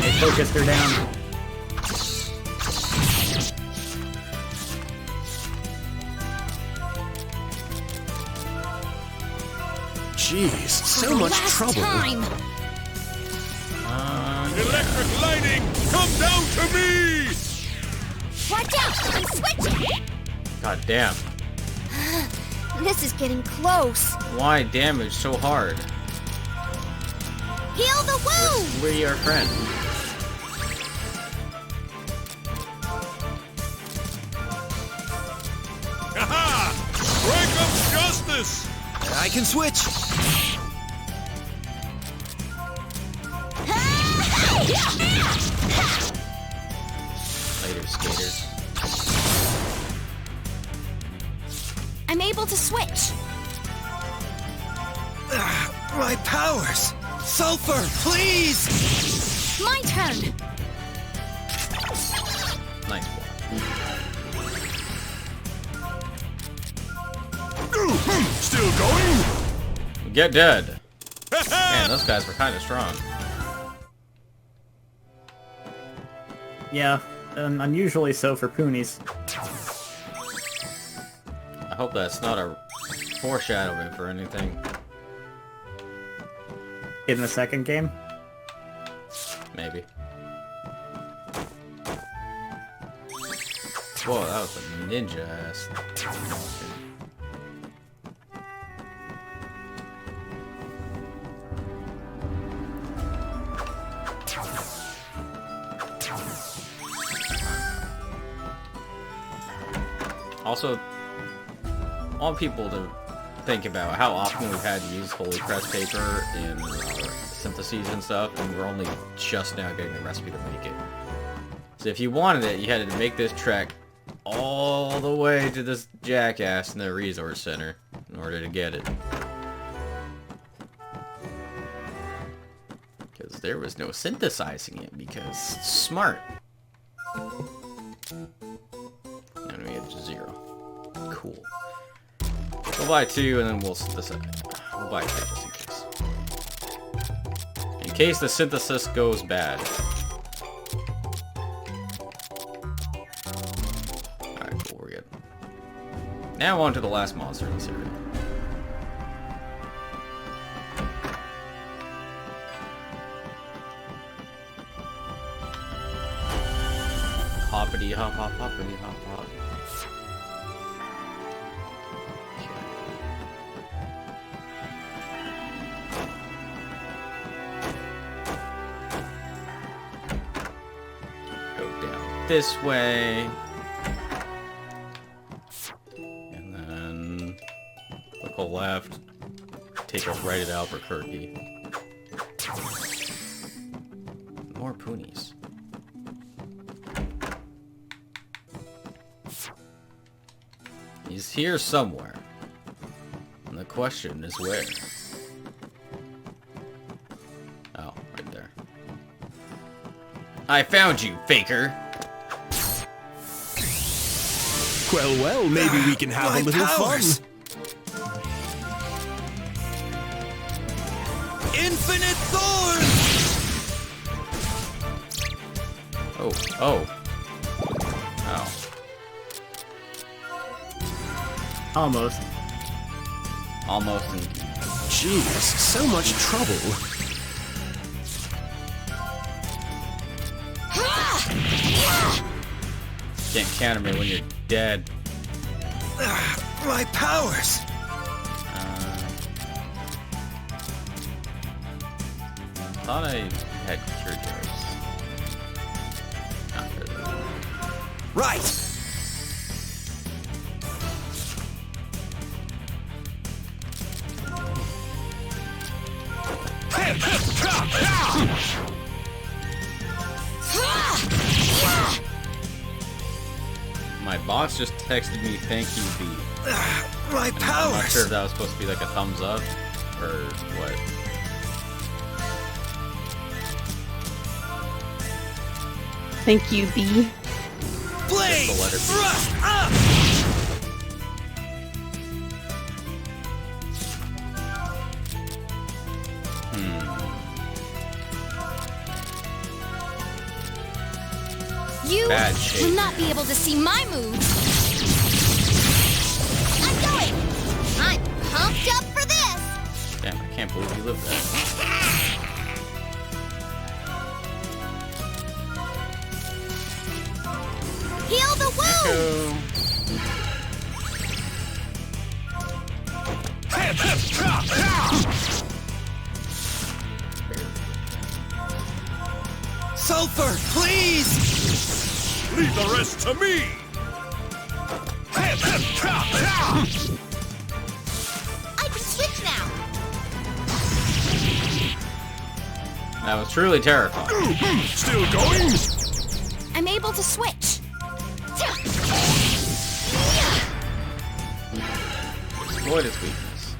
[SPEAKER 5] They focused her down.
[SPEAKER 2] Jeez, so much
[SPEAKER 4] last
[SPEAKER 2] trouble.
[SPEAKER 4] time.
[SPEAKER 9] Electric lightning, come down to me!
[SPEAKER 3] Watch out! I'm switching!
[SPEAKER 1] God damn.
[SPEAKER 3] This is getting close.
[SPEAKER 1] Why damage so hard?
[SPEAKER 3] Heal the wound!
[SPEAKER 1] We're your friend.
[SPEAKER 9] Ha-ha! Break of justice!
[SPEAKER 6] I can switch.
[SPEAKER 1] Later, skaters.
[SPEAKER 4] I'm able to switch.
[SPEAKER 6] My powers! Sulfur, please!
[SPEAKER 4] My turn.
[SPEAKER 1] Nice one.
[SPEAKER 9] Still going?
[SPEAKER 1] Get dead. Man, those guys were kind of strong.
[SPEAKER 5] Yeah, unusually so for Poonies.
[SPEAKER 1] I hope that's not a foreshadowing for anything.
[SPEAKER 5] In the second game.
[SPEAKER 1] Maybe. Whoa, that was a ninja ass. Also, I want people to think about how often we've had to use fully pressed paper in our syntheses and stuff, and we're only just now getting the recipe to make it. So if you wanted it, you had to make this trek all the way to this jackass in the resource center in order to get it. Because there was no synthesizing it, because smart. And we get 0. Cool. We'll buy 2 and then we'll synthesize. We'll buy 3 just in case. In case the synthesis goes bad. Alright, cool, we're good. Now on to the last monster in this area. Hoppity hop hop hoppity hop hop. Go down this way. left. Take us right at Albuquerque. More poonies. He's here somewhere. And the question is where? Oh, right there. I found you, faker!
[SPEAKER 2] Well, maybe we can have a little
[SPEAKER 6] powers.
[SPEAKER 2] fun.
[SPEAKER 6] Infinite thorn!
[SPEAKER 1] Oh, oh. Oh.
[SPEAKER 5] Almost.
[SPEAKER 1] Almost in...
[SPEAKER 2] Jeez, so much trouble.
[SPEAKER 1] Can't counter me when you're dead.
[SPEAKER 6] My powers!
[SPEAKER 1] Thought I had cured yours. Not really.
[SPEAKER 6] Right!
[SPEAKER 1] My boss just texted me, thank you, B.
[SPEAKER 6] My
[SPEAKER 1] I'm not
[SPEAKER 6] powers!
[SPEAKER 1] sure if that was supposed to be like a thumbs up, or what.
[SPEAKER 7] Thank you, B.
[SPEAKER 6] Blade!
[SPEAKER 1] Just the letter B.
[SPEAKER 6] Thrust up!
[SPEAKER 4] You
[SPEAKER 1] Bad shape.
[SPEAKER 4] will not be able to see my moves. I'm going. I'm pumped up for this.
[SPEAKER 1] Damn, I can't believe you lived that.
[SPEAKER 4] Heal the wound.
[SPEAKER 6] Sulfur, please!
[SPEAKER 9] Leave the rest to me!
[SPEAKER 4] I can switch now.
[SPEAKER 1] That was truly terrifying.
[SPEAKER 9] Still going?
[SPEAKER 4] I'm able to switch.
[SPEAKER 1] Exploit his weakness.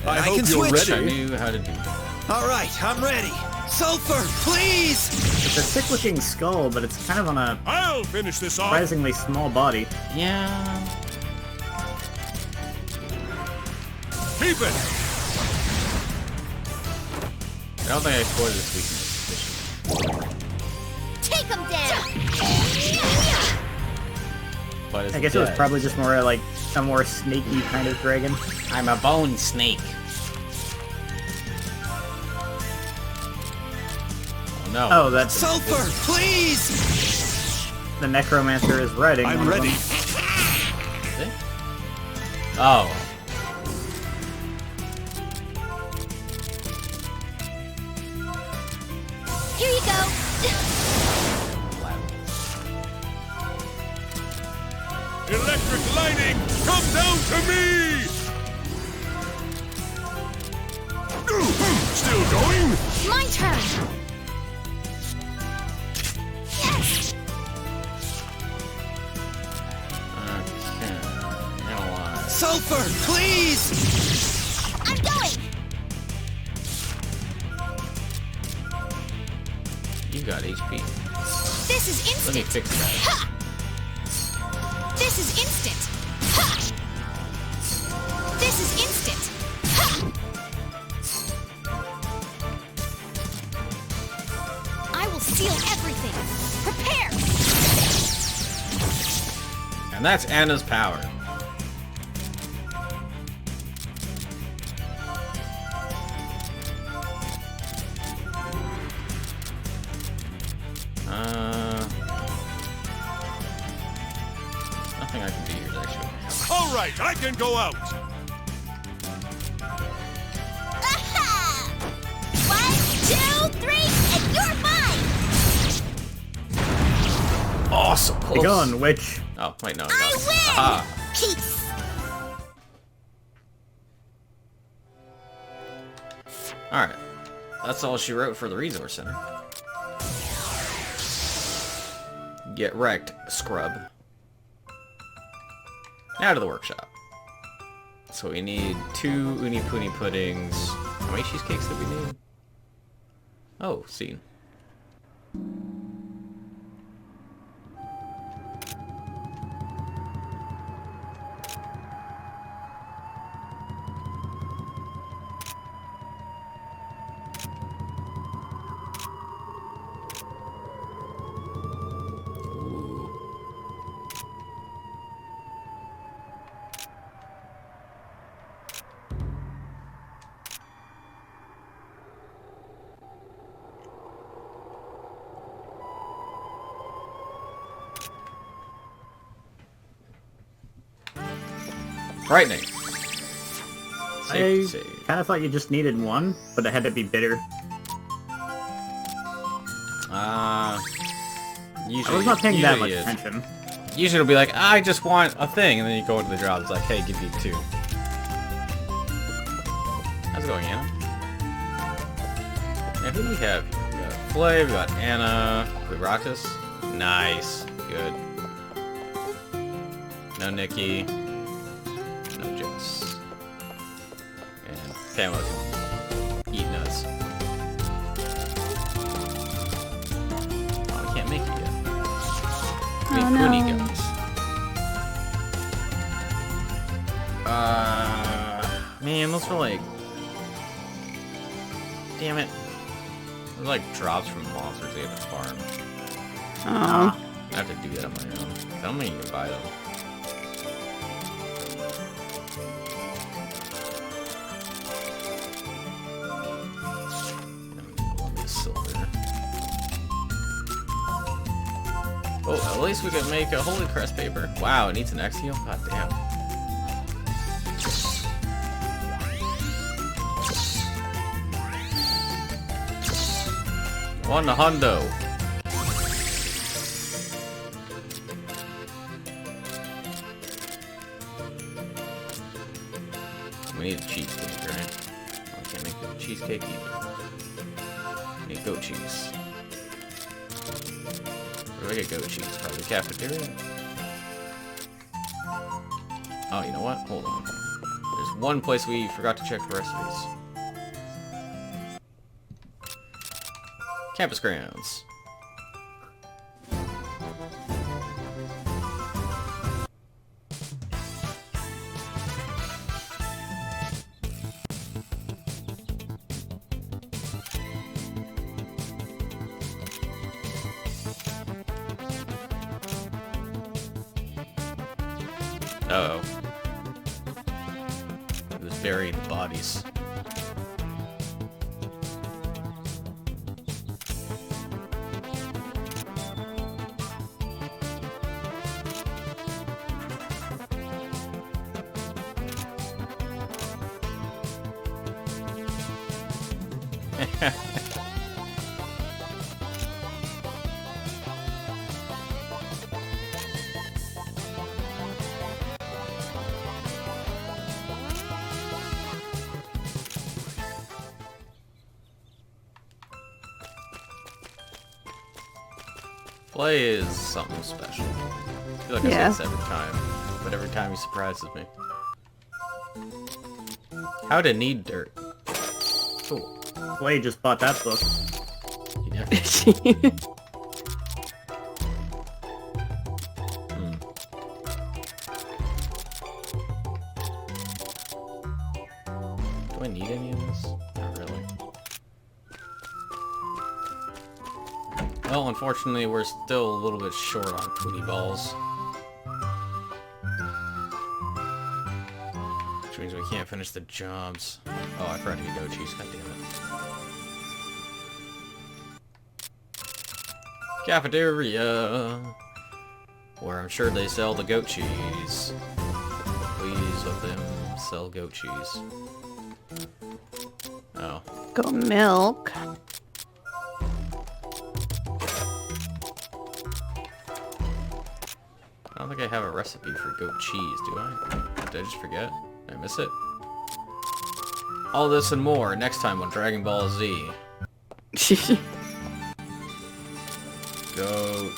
[SPEAKER 2] I
[SPEAKER 6] I
[SPEAKER 2] hope
[SPEAKER 6] can
[SPEAKER 2] you're
[SPEAKER 6] switch.
[SPEAKER 1] I
[SPEAKER 2] ready.
[SPEAKER 1] knew how to do that.
[SPEAKER 6] Alright, I'm ready. Sulfur, please!
[SPEAKER 5] It's a sick-looking skull, but it's kind of on a
[SPEAKER 9] I'll finish this off.
[SPEAKER 5] surprisingly small body.
[SPEAKER 1] Yeah.
[SPEAKER 9] Keep it!
[SPEAKER 1] I don't think I exploited this weakness sufficiently.
[SPEAKER 4] Take him down.
[SPEAKER 1] But it's
[SPEAKER 5] I guess it was
[SPEAKER 1] dead.
[SPEAKER 5] probably just more like a more snaky kind of dragon.
[SPEAKER 1] I'm a bone snake. Oh no.
[SPEAKER 5] Oh, that's
[SPEAKER 6] Sulfur, please!
[SPEAKER 5] the necromancer is riding.
[SPEAKER 2] I'm
[SPEAKER 5] one of
[SPEAKER 2] ready.
[SPEAKER 5] them.
[SPEAKER 1] Is it? Oh.
[SPEAKER 4] Here you go.
[SPEAKER 9] Electric lightning, come down to me! Still going?
[SPEAKER 4] My turn. Yes.
[SPEAKER 1] Okay. Analyze.
[SPEAKER 6] Sulfur, please!
[SPEAKER 4] I'm going.
[SPEAKER 1] You got HP.
[SPEAKER 4] This is
[SPEAKER 1] Let me
[SPEAKER 4] instant.
[SPEAKER 1] fix that.
[SPEAKER 4] Ha! This is instant. Ha! This is instant. Ha! I will seal everything. Prepare.
[SPEAKER 1] And that's Anna's power. Nothing I can do here that I shouldn't.
[SPEAKER 9] All right, I can go out.
[SPEAKER 4] Aha! 1, 2, 3, and you're mine.
[SPEAKER 1] Awesome.
[SPEAKER 5] Be
[SPEAKER 1] Close.
[SPEAKER 5] gone, witch.
[SPEAKER 1] Oh, wait, no.
[SPEAKER 4] I
[SPEAKER 1] got it.
[SPEAKER 4] win.
[SPEAKER 1] Aha.
[SPEAKER 4] Peace.
[SPEAKER 1] Alright. That's all she wrote for the resource center. Get wrecked, scrub. Now to the workshop. So we need 2 Uni Puni puddings. How many cheesecakes did we need? Oh, scene. Frightening.
[SPEAKER 5] I
[SPEAKER 1] Save.
[SPEAKER 5] kind of thought you just needed one, but it had to be bitter.
[SPEAKER 1] Usually,
[SPEAKER 5] I was not paying that much
[SPEAKER 1] usually is.
[SPEAKER 5] attention.
[SPEAKER 1] Usually it'll be like, I just want a thing, and then you go into the job, it's like, hey, give me 2. How's it going, Anna? And who do we have here? We got Flay, we got Anna, we Rocktus. Nice. Good. No Nikki. No Jess. And Pamela can eat nuts. Oh, we can't make it yet. I mean, Puni guns. Man, those are like... Damn it. Those are like drops from monsters they have to farm.
[SPEAKER 7] Oh.
[SPEAKER 1] I have to do that on my own. I don't even buy them. Oh, at least we can make a holy crest paper. Wow, it needs an Exio? God damn. On the hundo. We need a cheesecake, right? Oh, can't make a cheesecake either. We need goat cheese. Where do I get goat cheese? Probably cafeteria? Oh, you know what? Hold on. There's one place we forgot to check for recipes. Campus grounds. Uh-oh. It was burying the bodies. Play is something special. I feel like I say this every time, but every time he surprises me. How to knead dirt. Cool.
[SPEAKER 5] Clay just bought that book.
[SPEAKER 1] He definitely Do I need any of this? Not really. Well, unfortunately, we're still a little bit short on Pooty balls. Which means we can't finish the jobs. Oh, I forgot to get goat cheese, god damn it. Cafeteria! Where I'm sure they sell the goat cheese. Please let them sell goat cheese. Oh.
[SPEAKER 7] Goat milk.
[SPEAKER 1] I don't think I have a recipe for goat cheese, do I? Did I just forget? Did I miss it? All this and more next time on Dragon Ball Z. Go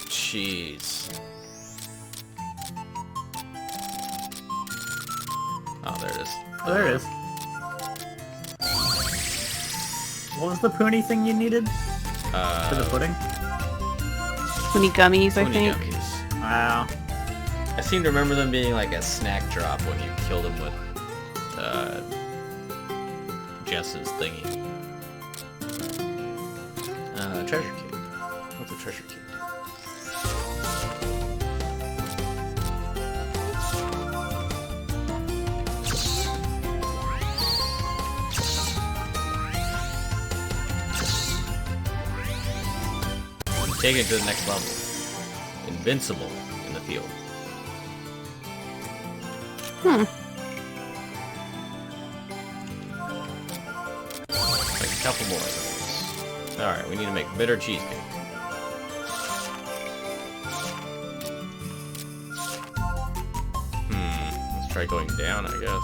[SPEAKER 1] cheese. Oh, there it is.
[SPEAKER 5] Oh, there it is. What was the pony thing you needed? For the pudding?
[SPEAKER 7] Pony gummies, I
[SPEAKER 1] Pony
[SPEAKER 7] think.
[SPEAKER 1] gummies.
[SPEAKER 5] Wow.
[SPEAKER 1] I seem to remember them being like a snack drop when you killed them with Jess's thingy. Treasure cake. What's a treasure cake? Take it to the next level. Invincible in the field. Like a couple more of those. Alright, we need to make bitter cheesecake. Let's try going down, I guess.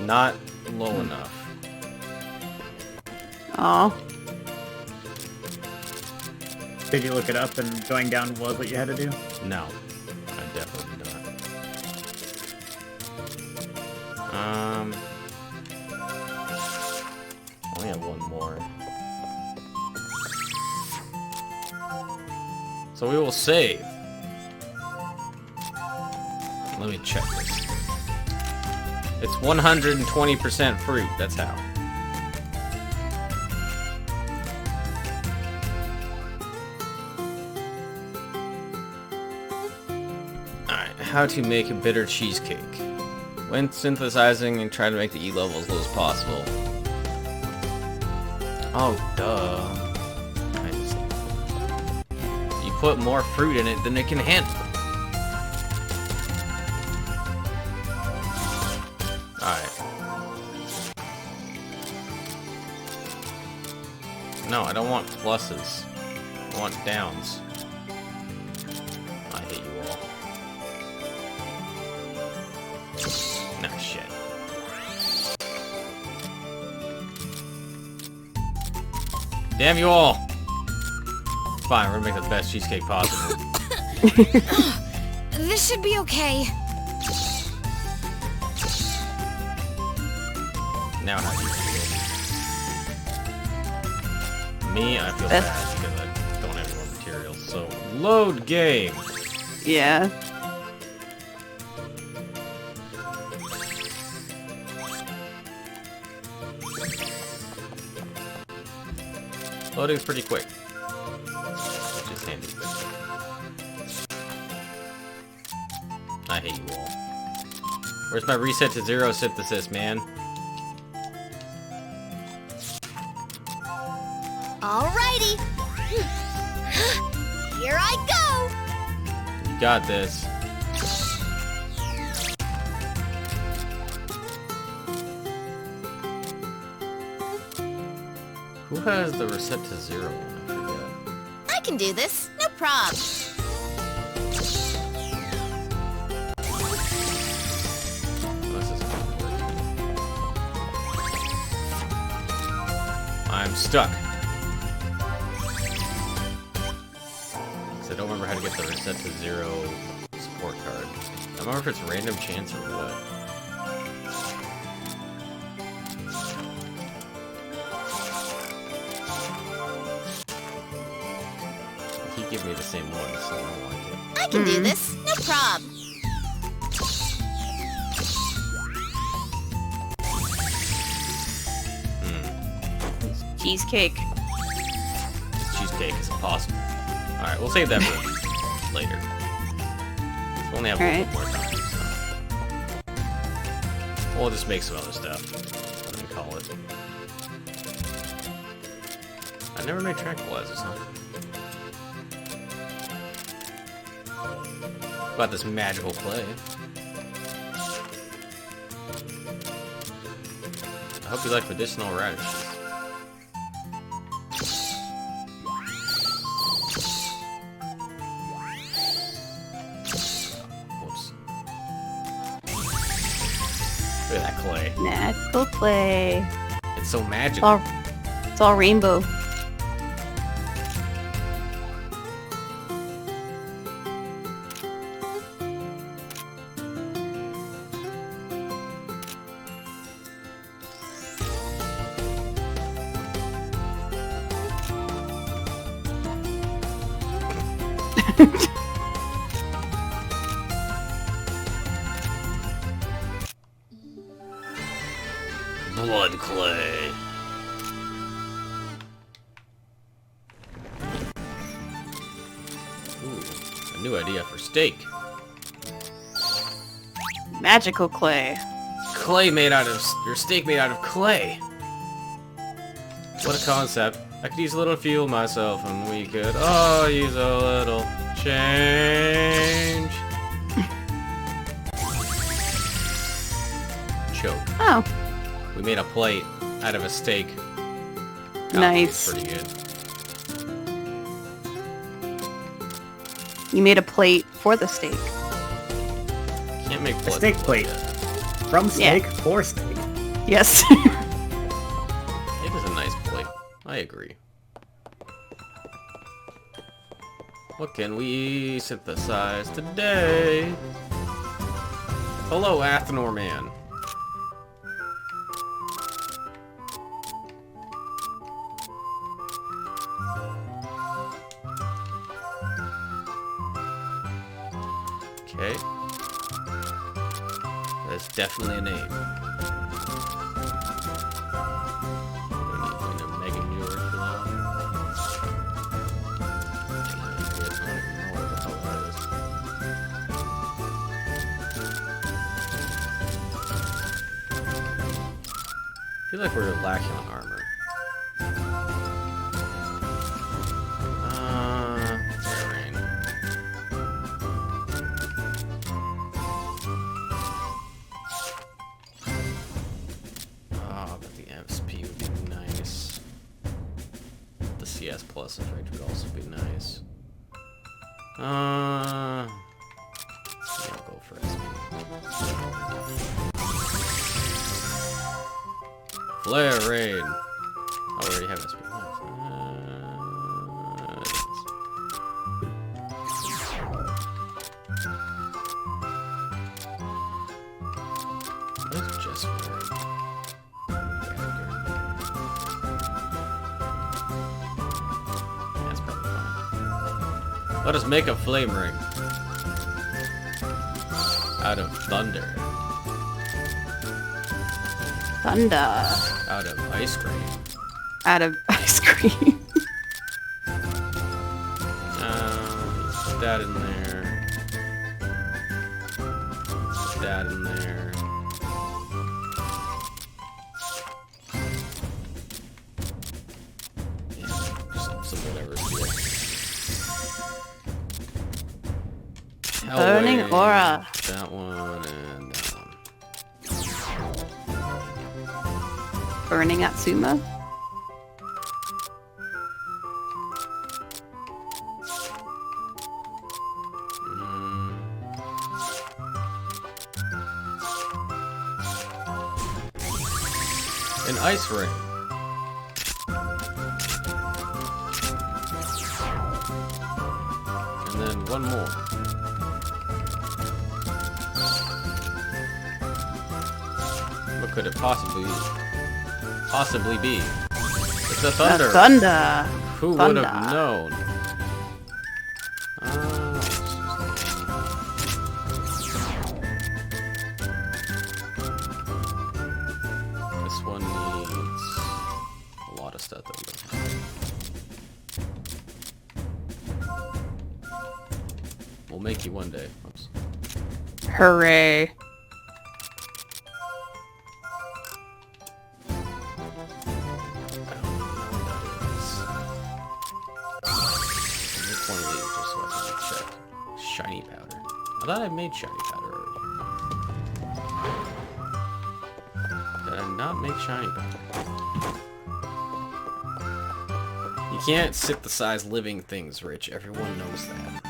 [SPEAKER 1] Not low enough.
[SPEAKER 7] Oh.
[SPEAKER 5] Did you look it up and going down was what you had to do?
[SPEAKER 1] No. I definitely did not. Only have one more. So we will save. Let me check this. It's 120% fruit, that's how. Alright, how to make a bitter cheesecake. When synthesizing and try to make the E level as low as possible. Oh, duh. You put more fruit in it than it can handle. Alright. No, I don't want pluses. I want downs. I hate you all. Nah, shit. Damn you all! Fine, we're gonna make the best cheesecake possible.
[SPEAKER 4] This should be okay.
[SPEAKER 1] Now how do you feel? Me, I feel bad because I don't have more materials. So, load game!
[SPEAKER 7] Yeah.
[SPEAKER 1] Loading's pretty quick. Which is handy. I hate you all. Where's my reset to zero synthesis, man?
[SPEAKER 3] Alrighty. Here I
[SPEAKER 1] You got this. Who has the reset to zero one? I forget.
[SPEAKER 3] go. I can do this. No prob.
[SPEAKER 1] Unless this isn't working. I'm stuck. Because I don't remember how to get the reset to zero support card. I don't remember if it's random chance or what. He gave me the same one, so I don't like it.
[SPEAKER 3] I can do this. No prob.
[SPEAKER 7] Cheesecake.
[SPEAKER 1] Cheesecake is impossible. Alright, we'll save that for later. We only have a little bit more time, so. We'll just make some other stuff. What do we call it? I never made tranquilizers, huh? About this magical clay. hope you like medicinal radishes. Whoops. Look at that clay.
[SPEAKER 7] Magical clay.
[SPEAKER 1] It's so magical.
[SPEAKER 7] It's all rainbow.
[SPEAKER 1] Blood clay. Ooh, a new idea for steak.
[SPEAKER 7] Magical clay.
[SPEAKER 1] Clay made out of... Your steak made out of clay. What a concept. I could use a little fuel myself and we could all use a little change. Choke.
[SPEAKER 7] Oh,
[SPEAKER 1] We made a plate out of a steak. That
[SPEAKER 7] nice.
[SPEAKER 1] was pretty good.
[SPEAKER 7] You made a plate for the steak.
[SPEAKER 1] Can't make
[SPEAKER 5] A
[SPEAKER 1] blood
[SPEAKER 5] steak
[SPEAKER 1] plate.
[SPEAKER 5] plate. From steak for steak.
[SPEAKER 7] Yes.
[SPEAKER 1] It is a nice plate. I agree. What can we synthesize today? Hello, Athenor Man. Okay. That's definitely a name. We need a Mega Muir for that one. I don't even know what the hell that is. I feel like we're lacking on armor. Rain. Oh, but the SP would be nice. The CS plus effect would also be nice. Yeah, I'll go for SP. Flare rain. Oh, we already have SP. What is just wearing? That's probably fine. Let us make a flame ring out of thunder,
[SPEAKER 7] Thunder.
[SPEAKER 1] out of ice cream.
[SPEAKER 7] Out of ice cream.
[SPEAKER 1] Put that in there. Put that in there. Yeah, some whatever.
[SPEAKER 7] Burning
[SPEAKER 1] Hellway,
[SPEAKER 7] aura.
[SPEAKER 1] That one and that one.
[SPEAKER 7] Burning Atsuma.
[SPEAKER 1] An ice ring. And then one more. What could it possibly be? It's the thunder.
[SPEAKER 7] Thunder.
[SPEAKER 1] Who would
[SPEAKER 7] Thunder.
[SPEAKER 1] have known? This one needs a lot of stuff that we don't have. We'll make you one day. Oops.
[SPEAKER 7] Hooray.
[SPEAKER 1] One of these just so I can check. Shiny powder. I thought I made shiny powder already. Did I not? not make shiny powder. You can't synthesize living things, Rich. Everyone knows that.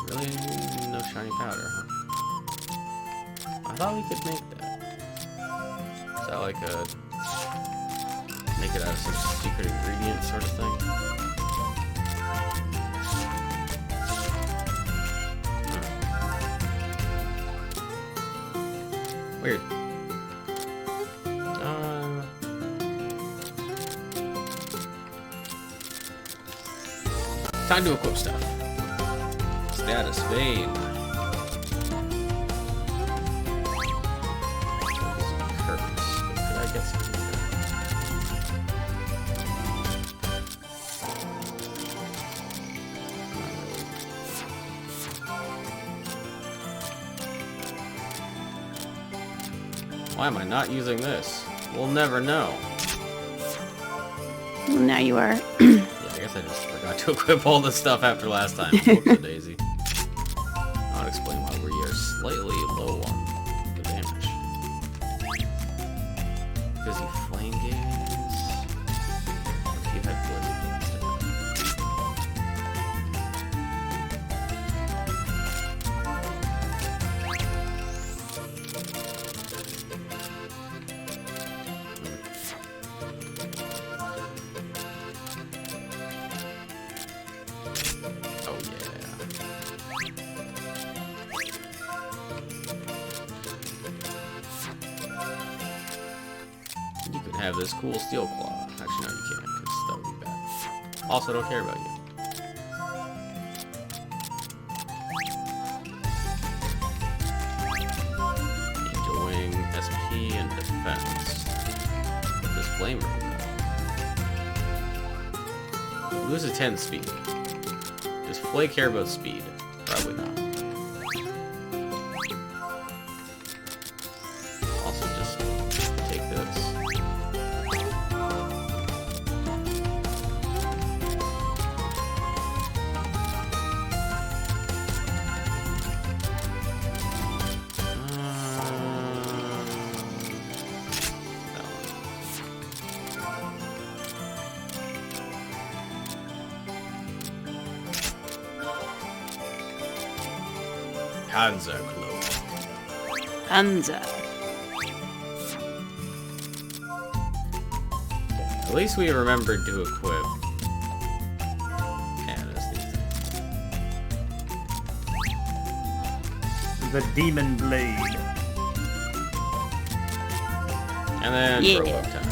[SPEAKER 1] Really? No shiny powder, huh? I thought we could make that. Is that like a... make it out of some secret ingredient sort of thing? Weird. Time to equip stuff. Status Vayne. Could I get something here? Why am I not using this? We'll never know.
[SPEAKER 7] Well, now you are.
[SPEAKER 1] Yeah, I guess I just forgot to equip all this stuff after last time. Whoops-a-daisy. I'll explain why we are slightly low on the damage. Busy flame gaze. What if you had blizzard instead? Oh yeah. You could have this cool steel claw. Actually, no, you can't, because that would be bad. Also, don't care about you. Need to wing SP and defense. With this flame ring. Lose a 10 speed. Does Flay care about speed? Probably not. Also, just take this. That one. Hansa Cloak.
[SPEAKER 7] Hansa.
[SPEAKER 1] At least we remembered to equip. Yeah, that's these things.
[SPEAKER 5] The Demon Blade.
[SPEAKER 1] And then
[SPEAKER 7] Yeah.
[SPEAKER 1] throw up time.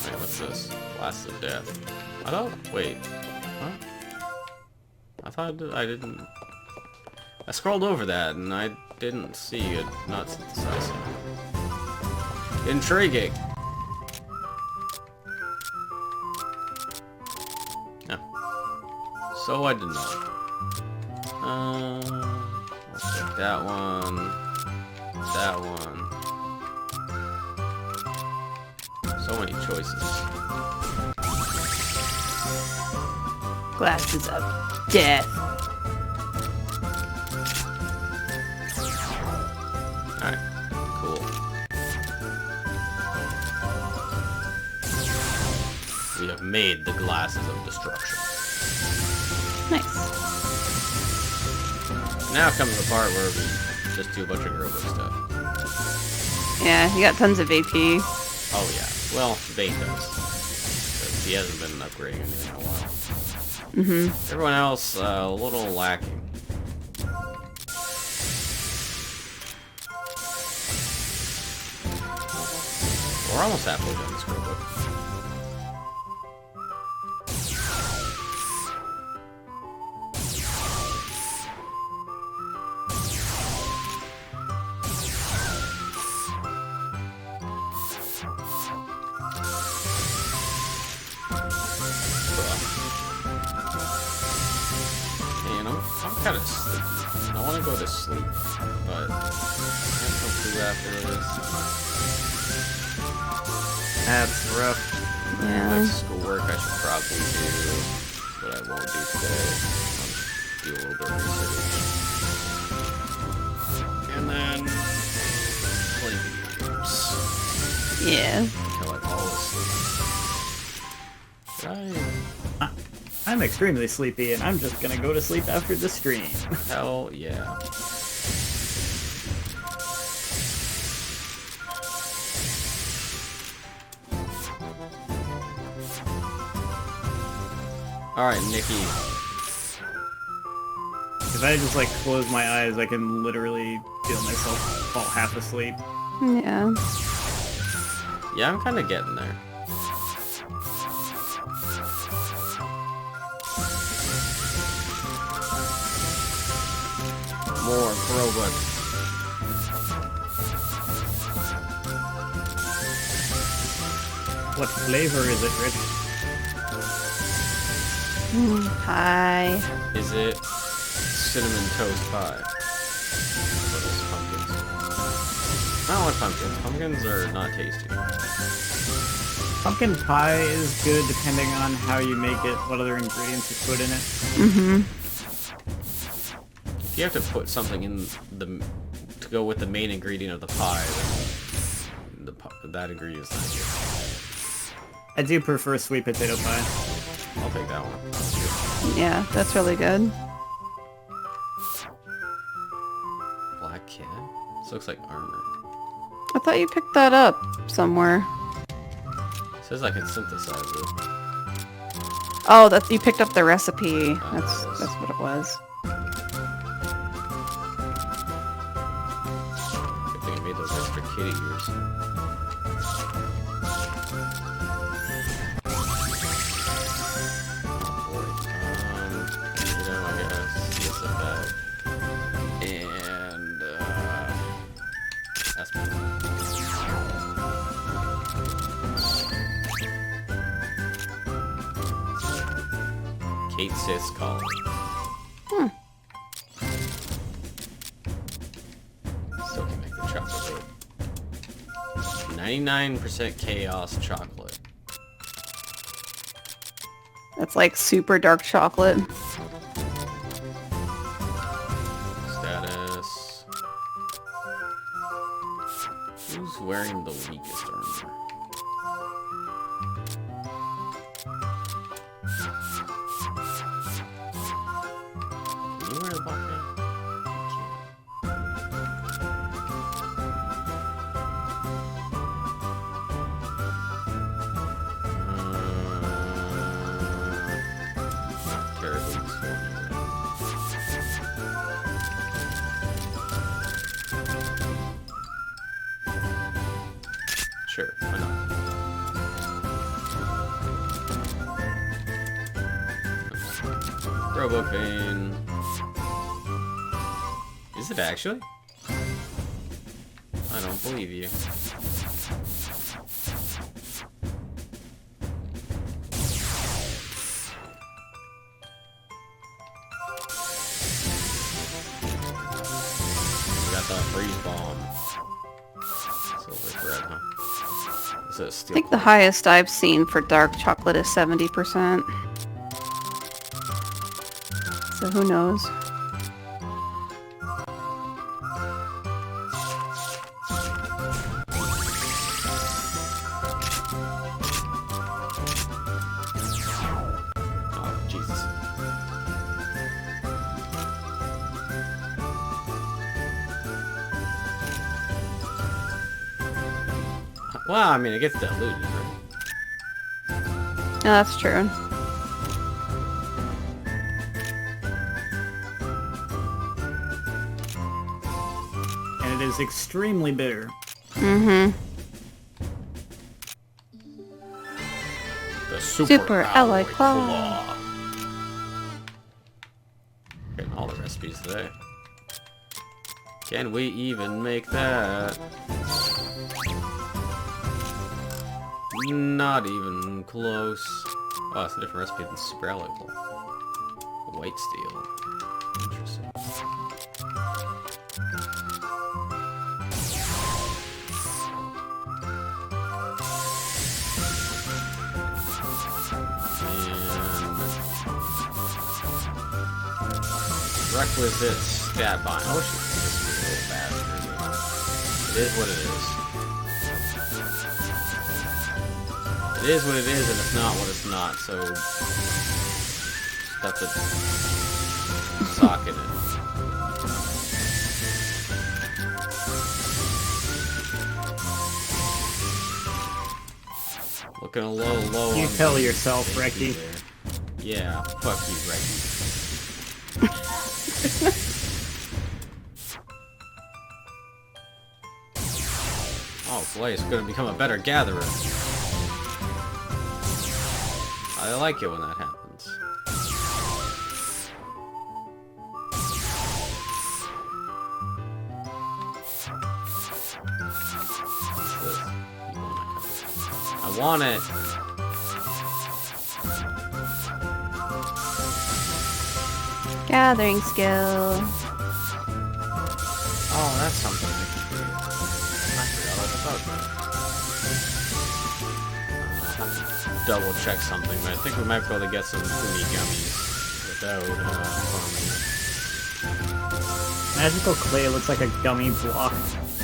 [SPEAKER 1] Wait, what's this? Blast of Death. I thought. Wait. Huh? I thought I didn't. I scrolled over that and I didn't see it not synthesizing. Intriguing. No. So I did not. Let's take that one. That one. So many choices.
[SPEAKER 7] Glasses of death.
[SPEAKER 1] Alright, cool. We have made the glasses of destruction.
[SPEAKER 7] Nice.
[SPEAKER 1] Now comes the part where we just do a bunch of Grobo stuff.
[SPEAKER 7] Yeah, you got tons of AP.
[SPEAKER 1] Oh yeah, well, Vayne does. Because he hasn't been upgrading anything in a while.
[SPEAKER 7] Mm-hmm.
[SPEAKER 1] Everyone else, a little lacking. We're almost halfway done this Grobo. Man, I'm kind of sleepy. I want to go to sleep, but I can't come through after this.
[SPEAKER 5] That's rough.
[SPEAKER 7] Yeah.
[SPEAKER 1] Like schoolwork I should probably do, but I won't do today. I'll do a little bit of research. And then play video games.
[SPEAKER 7] Yeah.
[SPEAKER 1] Until I fall asleep.
[SPEAKER 5] I'm extremely sleepy, and I'm just gonna go to sleep after the stream.
[SPEAKER 1] Hell yeah. Alright, Nikki.
[SPEAKER 5] If I just like close my eyes, I can literally feel myself fall half asleep.
[SPEAKER 7] Yeah.
[SPEAKER 1] Yeah, I'm kind of getting there. More robot.
[SPEAKER 5] What flavor is it, Rich?
[SPEAKER 7] Hi.
[SPEAKER 1] Is it cinnamon toast pie? What is pumpkins? I don't like pumpkins. Pumpkins are not tasty.
[SPEAKER 5] Pumpkin pie is good depending on how you make it, what other ingredients you put in it.
[SPEAKER 7] Mm-hmm.
[SPEAKER 1] If you have to put something in the to go with the main ingredient of the pie, then that ingredient is not good.
[SPEAKER 5] I do prefer sweet potato pie.
[SPEAKER 1] I'll take that one.
[SPEAKER 7] Yeah, that's really good.
[SPEAKER 1] Black cat? This looks like armor.
[SPEAKER 7] I thought you picked that up somewhere.
[SPEAKER 1] It says I can synthesize it.
[SPEAKER 7] Oh, that you picked up the recipe. That's what it was.
[SPEAKER 1] Good thing I made those extra kitty ears. Oh boy. I guess. Yes, that. And, that's me. Kate Sis calling. Still can make the chocolate. 99% chaos chocolate.
[SPEAKER 7] That's like super dark chocolate.
[SPEAKER 1] Status. Who's wearing the weakest armor? Can you wear the black hat? Not terribly useful anyway. Sure, why not? Robo Vayne. Is it actually? I don't believe you. We got the freeze bomb. Silver thread, huh? This is
[SPEAKER 7] I
[SPEAKER 1] steel.
[SPEAKER 7] think the highest I've seen for dark chocolate is 70%. So who knows?
[SPEAKER 1] Oh, Jesus. Well, I mean, it gets diluted, right?
[SPEAKER 7] Yeah, that's true.
[SPEAKER 5] And it is extremely bitter.
[SPEAKER 7] Mm-hmm.
[SPEAKER 1] The
[SPEAKER 7] Super Alloy Claw.
[SPEAKER 1] Getting all the recipes today. Can we even make that? Not even close. Oh, it's a different recipe than Super Alloy Claw. White steel. Interesting. Requisite stat bind. I wish this was a little faster. It is what it is. It is what it is, and it's not what it's not, so... Just have to... sock in it. Looking a little low.
[SPEAKER 5] You tell yourself, Reki.
[SPEAKER 1] Yeah, fuck you, Reki. Oh, Blaze is gonna become a better gatherer. I like it when that happens. I want it.
[SPEAKER 7] Gathering skill.
[SPEAKER 1] Oh, that's something I can do. I forgot all about that. Double check something, but I think we might be able to get some Khemia gummies without farming.
[SPEAKER 5] Magical clay looks like a gummy block.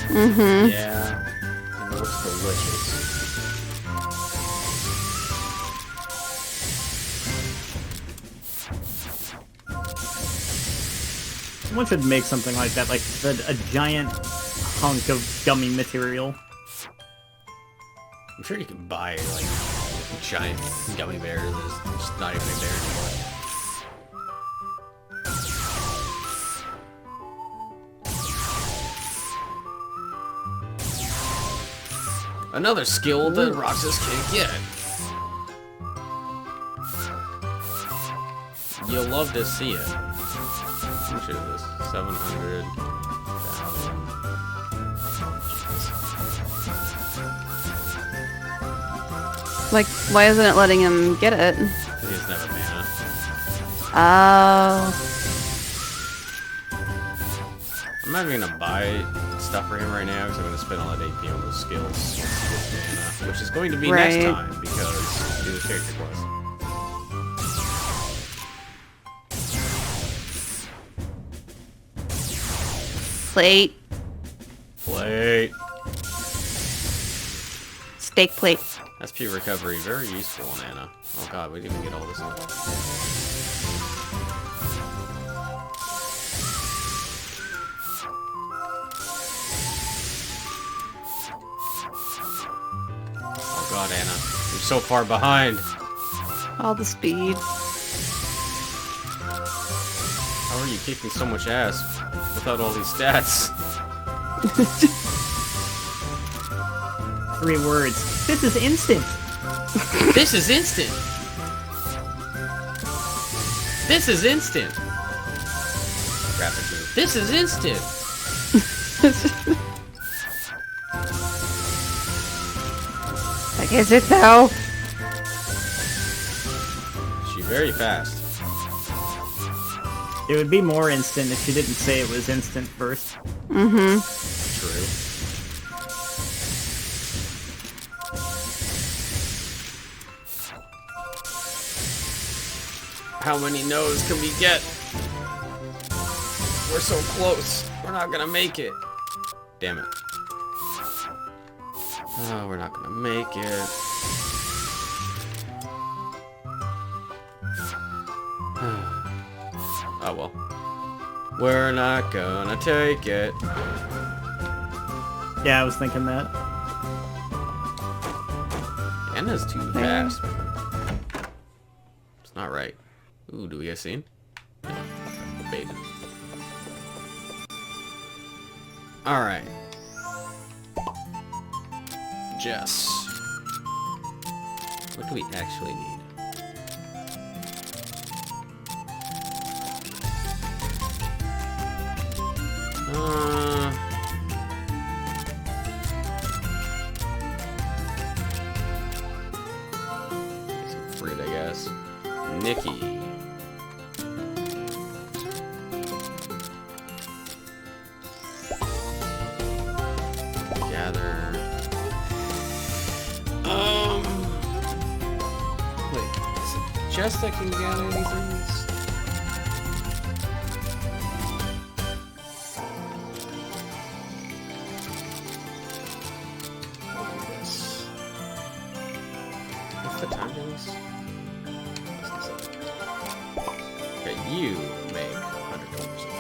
[SPEAKER 7] Mm-hmm.
[SPEAKER 1] Yeah, and it looks delicious.
[SPEAKER 5] Someone should make something like that, like a giant hunk of gummy material.
[SPEAKER 1] I'm sure you can buy like giant gummy bears. There's just not even a bear anymore. Another skill that Roxas can't get. You'll love to see it. How much is this? 700,000.
[SPEAKER 7] Like, why isn't it letting him get it?
[SPEAKER 1] He doesn't have a mana.
[SPEAKER 7] Oh.
[SPEAKER 1] I'm not even gonna buy stuff for him right now because I'm gonna spend all that AP on those skills with mana, which is going to be next
[SPEAKER 7] Right.
[SPEAKER 1] time because we do the character quest.
[SPEAKER 7] Plate.
[SPEAKER 1] Plate.
[SPEAKER 7] Steak plate.
[SPEAKER 1] SP recovery, very useful on Anna. Oh god, we didn't even get all this stuff. Oh god, Anna. You're so far behind.
[SPEAKER 7] All the speed.
[SPEAKER 1] How are you kicking so much ass without all these stats?
[SPEAKER 5] 3 words. This is instant!
[SPEAKER 1] This is instant! This is instant! Graphic move. This is instant!
[SPEAKER 7] Like, is it though?
[SPEAKER 1] She's very fast.
[SPEAKER 5] It would be more instant if she didn't say it was instant first.
[SPEAKER 7] Mm-hmm.
[SPEAKER 1] True. How many no's can we get? We're so close. We're not gonna make it. Damn it. Oh, we're not gonna make it. Oh well. We're not gonna take it.
[SPEAKER 5] Yeah, I was thinking that.
[SPEAKER 1] Anna's too fast. It's not right. Ooh, do we get a scene? No. Baby. Alright. Jess. What do we actually need? Some fruit, I guess. Nikki. Gather. Wait, is it Jess that can gather these things? you make 120%.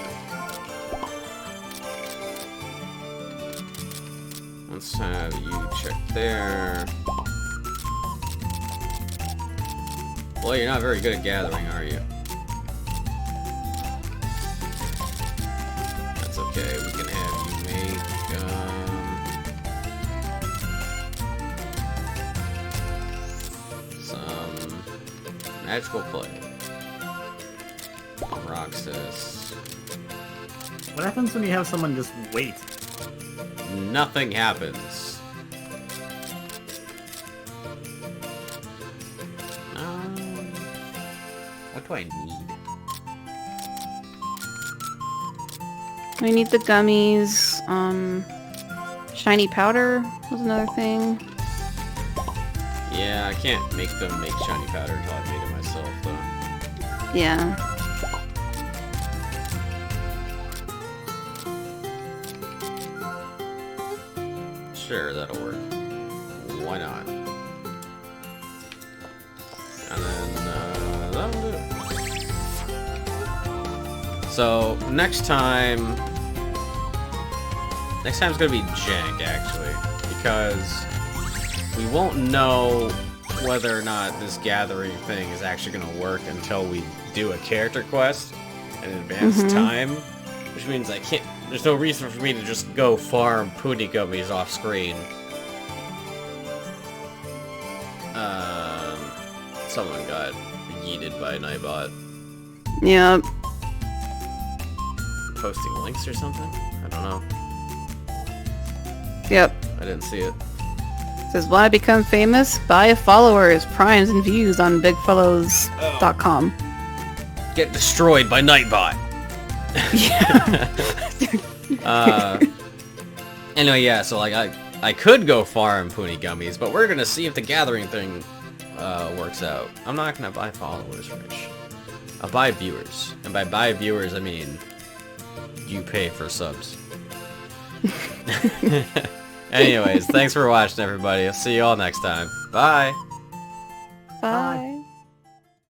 [SPEAKER 1] Let's have you check there. Well, you're not very good at gathering, are you? That's okay. We can have you make some magical play. Roxas.
[SPEAKER 5] What happens when you have someone just wait?
[SPEAKER 1] Nothing happens. What do I need?
[SPEAKER 7] We need the gummies. Shiny powder was another thing.
[SPEAKER 1] Yeah, I can't make them make shiny powder until I made it myself, though.
[SPEAKER 7] Yeah.
[SPEAKER 1] Sure, that'll work. Why not? And then, that'll do it. So, next time's gonna be jank, actually. Because we won't know whether or not this gathering thing is actually gonna work until we do a character quest in advanced time. Which means I can't... There's no reason for me to just go farm Pooty Gummies off screen. Someone got yeeted by Nightbot.
[SPEAKER 7] Yep.
[SPEAKER 1] Posting links or something? I don't know.
[SPEAKER 7] Yep.
[SPEAKER 1] I didn't see it.
[SPEAKER 7] Says, when I become famous, buy followers, primes, and views on bigfellows.com.
[SPEAKER 1] Get destroyed by Nightbot. Anyway, yeah, so like I could go farm Pooty Gummies, but we're gonna see if the gathering thing works out. I'm not gonna buy followers, Rich. I'll buy viewers. And by buy viewers, I mean you pay for subs. Anyways, thanks for watching, everybody. I'll see you all next time. Bye!
[SPEAKER 7] Bye.